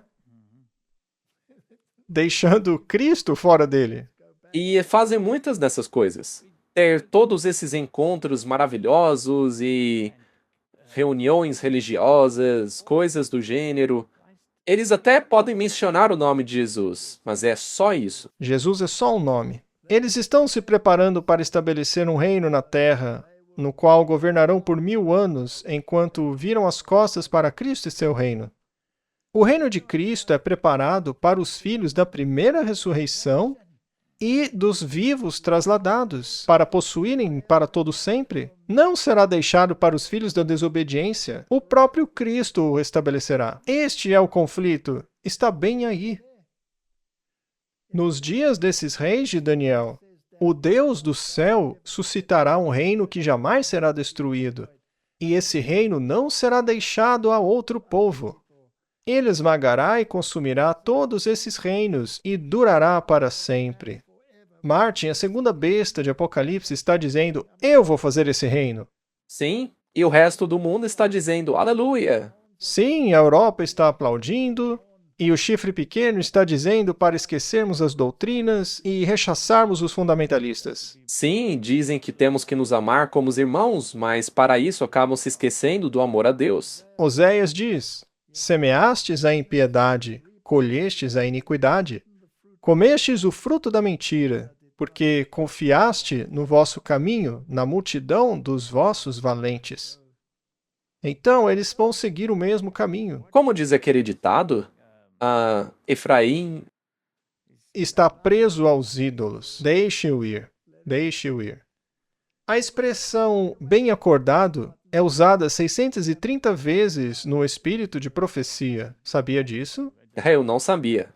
Deixando Cristo fora dele.
E fazem muitas dessas coisas. Ter todos esses encontros maravilhosos e reuniões religiosas, coisas do gênero. Eles até podem mencionar o nome de Jesus, mas é só isso.
Jesus é só um nome. Eles estão se preparando para estabelecer um reino na terra, no qual governarão por 1000 anos, enquanto viram as costas para Cristo e seu reino. O reino de Cristo é preparado para os filhos da primeira ressurreição e dos vivos trasladados, para possuírem para todo sempre. Não será deixado para os filhos da desobediência. O próprio Cristo o estabelecerá. Este é o conflito. Está bem aí. Nos dias desses reis de Daniel, o Deus do céu suscitará um reino que jamais será destruído, e esse reino não será deixado a outro povo. Ele esmagará e consumirá todos esses reinos e durará para sempre. Martin, a segunda besta de Apocalipse, está dizendo: eu vou fazer esse reino.
Sim, e o resto do mundo está dizendo aleluia.
Sim, a Europa está aplaudindo, e o chifre pequeno está dizendo para esquecermos as doutrinas e rechaçarmos os fundamentalistas.
Sim, dizem que temos que nos amar como os irmãos, mas para isso acabam se esquecendo do amor a Deus.
Oséias diz: semeastes a impiedade, colhestes a iniquidade. Comestes o fruto da mentira, porque confiaste no vosso caminho, na multidão dos vossos valentes. Então, eles vão seguir o mesmo caminho.
Como diz aquele ditado, Efraim
Está preso aos ídolos. Deixe-o ir. Deixe-o ir. A expressão bem acordado é usada 630 vezes no espírito de profecia. Sabia disso?
eu não sabia.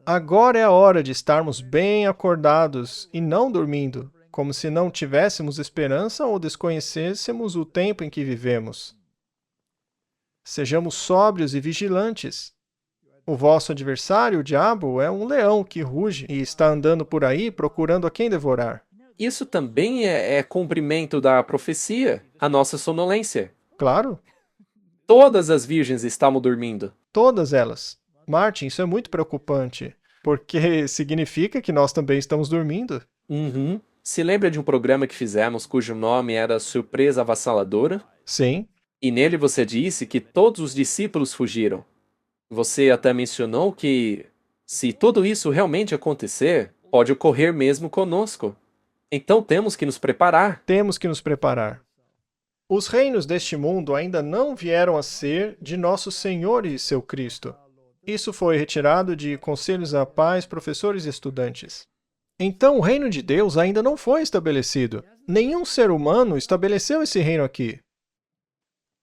Agora é a hora de estarmos bem acordados e não dormindo, como se não tivéssemos esperança ou desconhecêssemos o tempo em que vivemos. Sejamos sóbrios e vigilantes. O vosso adversário, o diabo, é um leão que ruge e está andando por aí procurando a quem devorar.
Isso também é cumprimento da profecia, a nossa sonolência.
Claro,
Todas as virgens estavam dormindo.
todas elas. Martin, isso é muito preocupante, porque significa que nós também estamos dormindo.
Uhum. Se lembra de um programa que fizemos cujo nome era Surpresa Avassaladora?
Sim,
E nele você disse que todos os discípulos fugiram. Você até mencionou que, se tudo isso realmente acontecer, pode ocorrer mesmo conosco. Então temos que nos preparar.
temos que nos preparar. Os reinos deste mundo ainda não vieram a ser de nosso Senhor e seu Cristo. Isso foi retirado de conselhos à paz, professores e estudantes. Então o reino de Deus ainda não foi estabelecido. Nenhum ser humano estabeleceu esse reino aqui.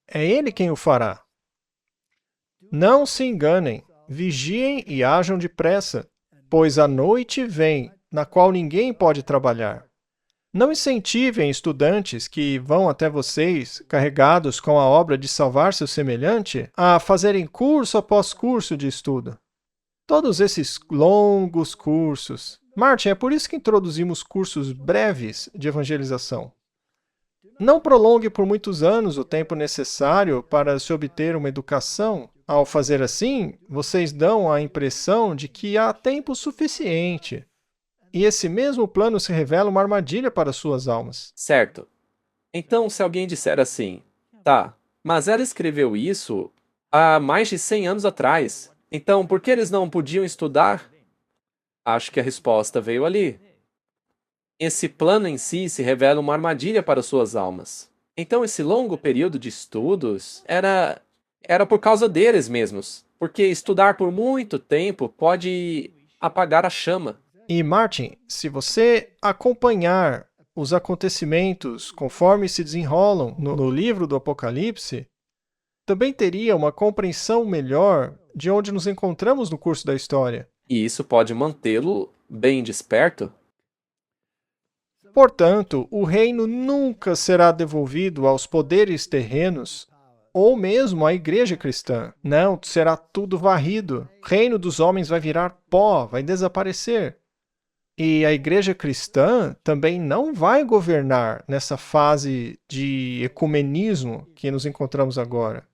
É Ele quem o fará. Não se enganem, vigiem e hajam depressa, pois a noite vem, na qual ninguém pode trabalhar. Não incentivem estudantes que vão até vocês, carregados com a obra de salvar seu semelhante, a fazerem curso após curso de estudo. Todos esses longos cursos. Martin, é por isso que introduzimos cursos breves de evangelização. Não prolongue por muitos anos o tempo necessário para se obter uma educação. Ao fazer assim, vocês dão a impressão de que há tempo suficiente. E esse mesmo plano se revela uma armadilha para suas almas.
Certo. Então, se alguém disser assim, tá, mas ela escreveu isso há mais de 100 anos atrás, então por que eles não podiam estudar? Acho que a resposta veio ali. Esse plano em si se revela uma armadilha para suas almas. Então, esse longo período de estudos era por causa deles mesmos, porque estudar por muito tempo pode apagar a chama.
E Martin, se você acompanhar os acontecimentos conforme se desenrolam no livro do Apocalipse, também teria uma compreensão melhor de onde nos encontramos no curso da história.
E isso pode mantê-lo bem desperto.
Portanto, o reino nunca será devolvido aos poderes terrenos ou mesmo à igreja cristã. Não, será tudo varrido. O reino dos homens vai virar pó, vai desaparecer. E a igreja cristã também não vai governar nessa fase de ecumenismo que nos encontramos agora.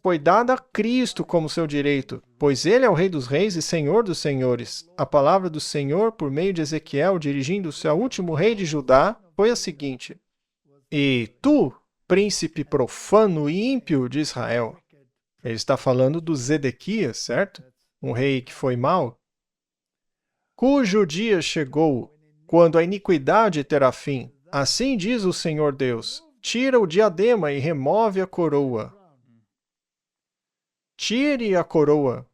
Foi dada a Cristo como seu direito, pois ele é o Rei dos Reis e Senhor dos Senhores. A palavra do Senhor, por meio de Ezequiel, dirigindo-se ao último rei de Judá, foi a seguinte: E tu, príncipe profano e ímpio de Israel. Ele está falando do Zedequias, certo? Um rei que foi mau. Cujo dia chegou, quando a iniquidade terá fim. Assim diz o Senhor Deus: tira o diadema e remove a coroa. Tire a coroa.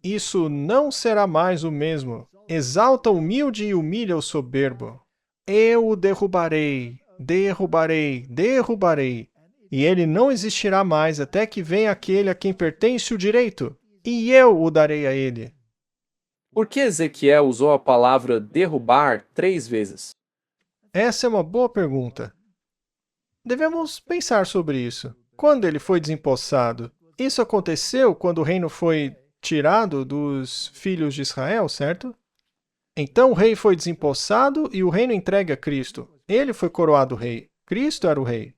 Isso não será mais o mesmo. Exalta o humilde e humilha o soberbo. Eu o derrubarei, derrubarei, derrubarei. E ele não existirá mais até que venha aquele a quem pertence o direito. E eu o darei a ele.
Por que Ezequiel usou a palavra derrubar 3 vezes?
Essa é uma boa pergunta. Devemos pensar sobre isso. Quando ele foi desempossado? Isso aconteceu quando o reino foi tirado dos filhos de Israel, certo? Então o rei foi desempossado e o reino entregue a Cristo. Ele foi coroado rei. Cristo era o rei.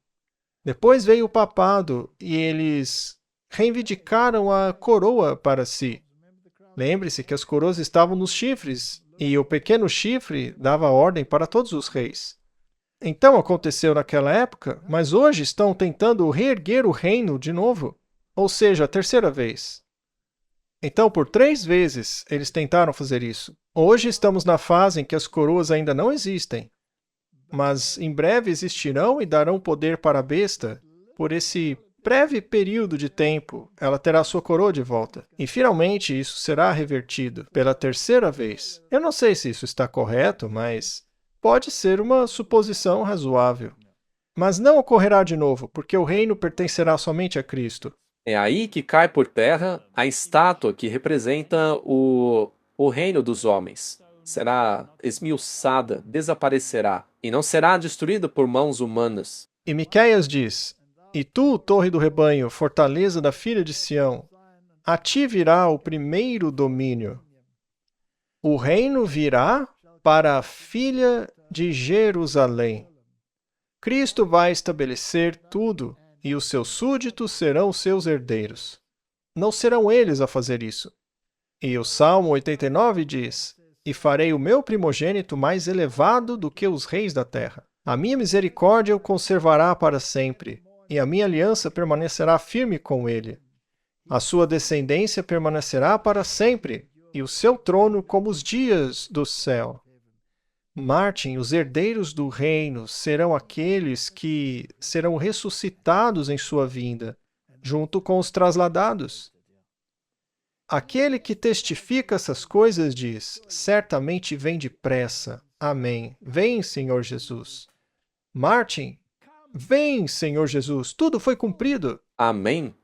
Depois veio o papado e eles reivindicaram a coroa para si. Lembre-se que as coroas estavam nos chifres e o pequeno chifre dava ordem para todos os reis. Então aconteceu naquela época, mas hoje estão tentando reerguer o reino de novo. Ou seja, a terceira vez. Então, por 3 vezes, eles tentaram fazer isso. Hoje estamos na fase em que as coroas ainda não existem, mas em breve existirão e darão poder para a besta. Por esse breve período de tempo, ela terá sua coroa de volta. E, finalmente, isso será revertido pela terceira vez. Eu não sei se isso está correto, mas pode ser uma suposição razoável. Mas não ocorrerá de novo, porque o reino pertencerá somente a Cristo.
É aí que cai por terra a estátua que representa o reino dos homens. Será esmiuçada, desaparecerá, e não será destruída por mãos humanas.
E Miqueias diz: E tu, torre do rebanho, fortaleza da filha de Sião, a ti virá o primeiro domínio. O reino virá para a filha de Jerusalém. Cristo vai estabelecer tudo, e os seus súditos serão seus herdeiros. Não serão eles a fazer isso. E o Salmo 89 diz: E farei o meu primogênito mais elevado do que os reis da terra. A minha misericórdia o conservará para sempre, e a minha aliança permanecerá firme com ele. A sua descendência permanecerá para sempre, e o seu trono como os dias do céu. Martin, os herdeiros do reino serão aqueles que serão ressuscitados em sua vinda, junto com os trasladados. Aquele que testifica essas coisas diz: certamente vem depressa. Amém. Vem, Senhor Jesus. Martin, vem, Senhor Jesus. Tudo foi cumprido.
Amém?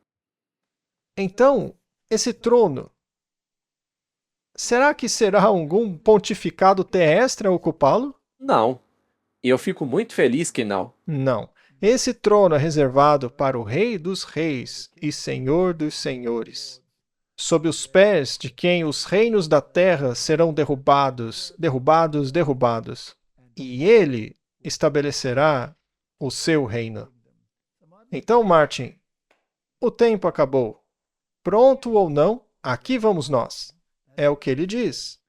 Então, esse trono, será que será algum pontificado terrestre a ocupá-lo?
Não. E eu fico muito feliz que não.
Não. Esse trono é reservado para o Rei dos Reis e Senhor dos Senhores. sob os pés de quem os reinos da terra serão derrubados, derrubados, derrubados, e ele estabelecerá o seu reino. Então, Martin, o tempo acabou. Pronto ou não, aqui vamos nós. É o que ele diz.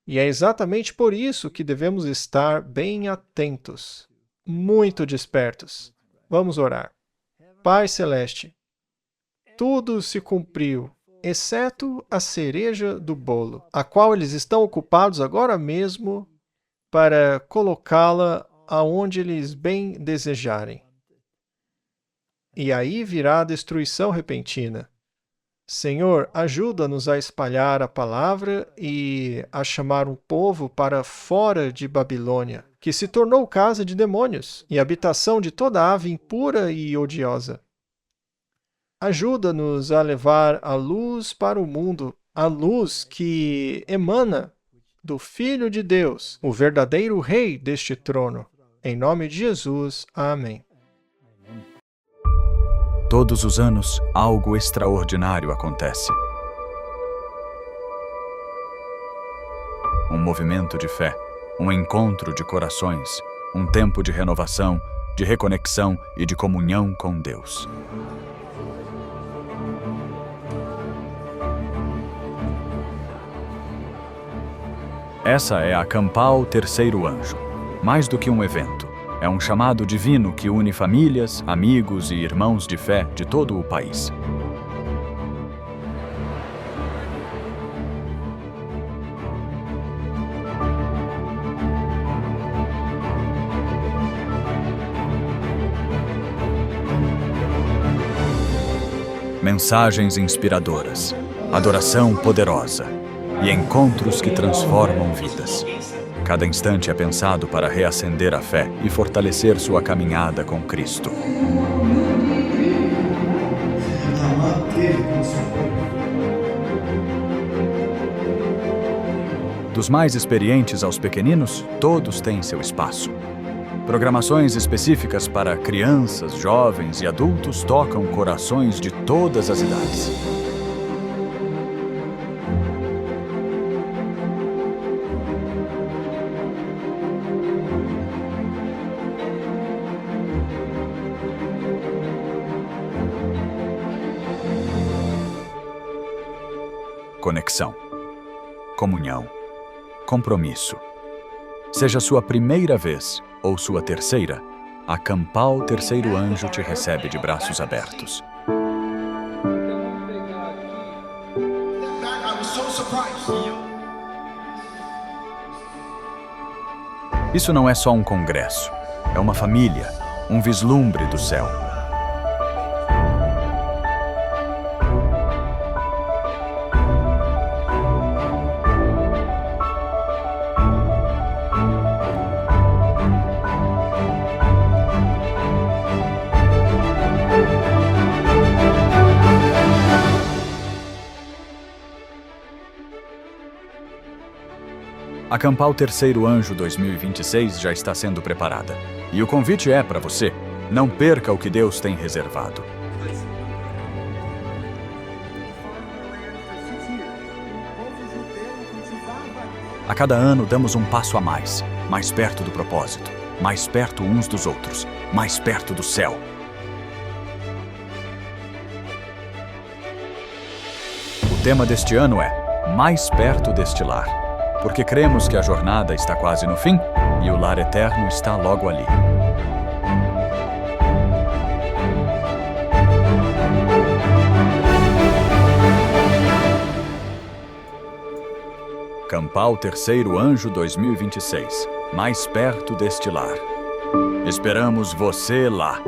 E é exatamente por isso que devemos estar bem atentos, muito despertos. Vamos orar. Pai Celeste, tudo se cumpriu, exceto a cereja do bolo, a qual eles estão ocupados agora mesmo para colocá-la aonde eles bem desejarem. E aí virá a destruição repentina. Senhor, ajuda-nos a espalhar a palavra e a chamar um povo para fora de Babilônia, que se tornou casa de demônios e habitação de toda ave impura e odiosa. Ajuda-nos a levar a luz para o mundo, a luz que emana do Filho de Deus, o verdadeiro Rei deste trono. Em nome de Jesus, amém.
Todos os anos, algo extraordinário acontece. Um movimento de fé, um encontro de corações, um tempo de renovação, de reconexão e de comunhão com Deus. Essa é a Campal Terceiro Anjo. Mais do que um evento, é um chamado divino que une famílias, amigos e irmãos de fé de todo o país. Mensagens inspiradoras, adoração poderosa e encontros que transformam vidas. Cada instante é pensado para reacender a fé e fortalecer sua caminhada com Cristo. Dos mais experientes aos pequeninos, todos têm seu espaço. Programações específicas para crianças, jovens e adultos tocam corações de todas as idades. Conexão, comunhão, compromisso. Seja sua primeira vez ou sua terceira, a Campal Terceiro Anjo te recebe de braços abertos. Isso não é só um congresso, é uma família, um vislumbre do céu. A Campal Terceiro Anjo 2026 já está sendo preparada. E o convite é para você. Não perca o que Deus tem reservado. A cada ano damos um passo a mais perto do propósito, mais perto uns dos outros, mais perto do céu. O tema deste ano é Mais Perto deste Lar. Porque cremos que a jornada está quase no fim e o lar eterno está logo ali. Campal Terceiro Anjo 2026. Mais perto deste lar. Esperamos você lá.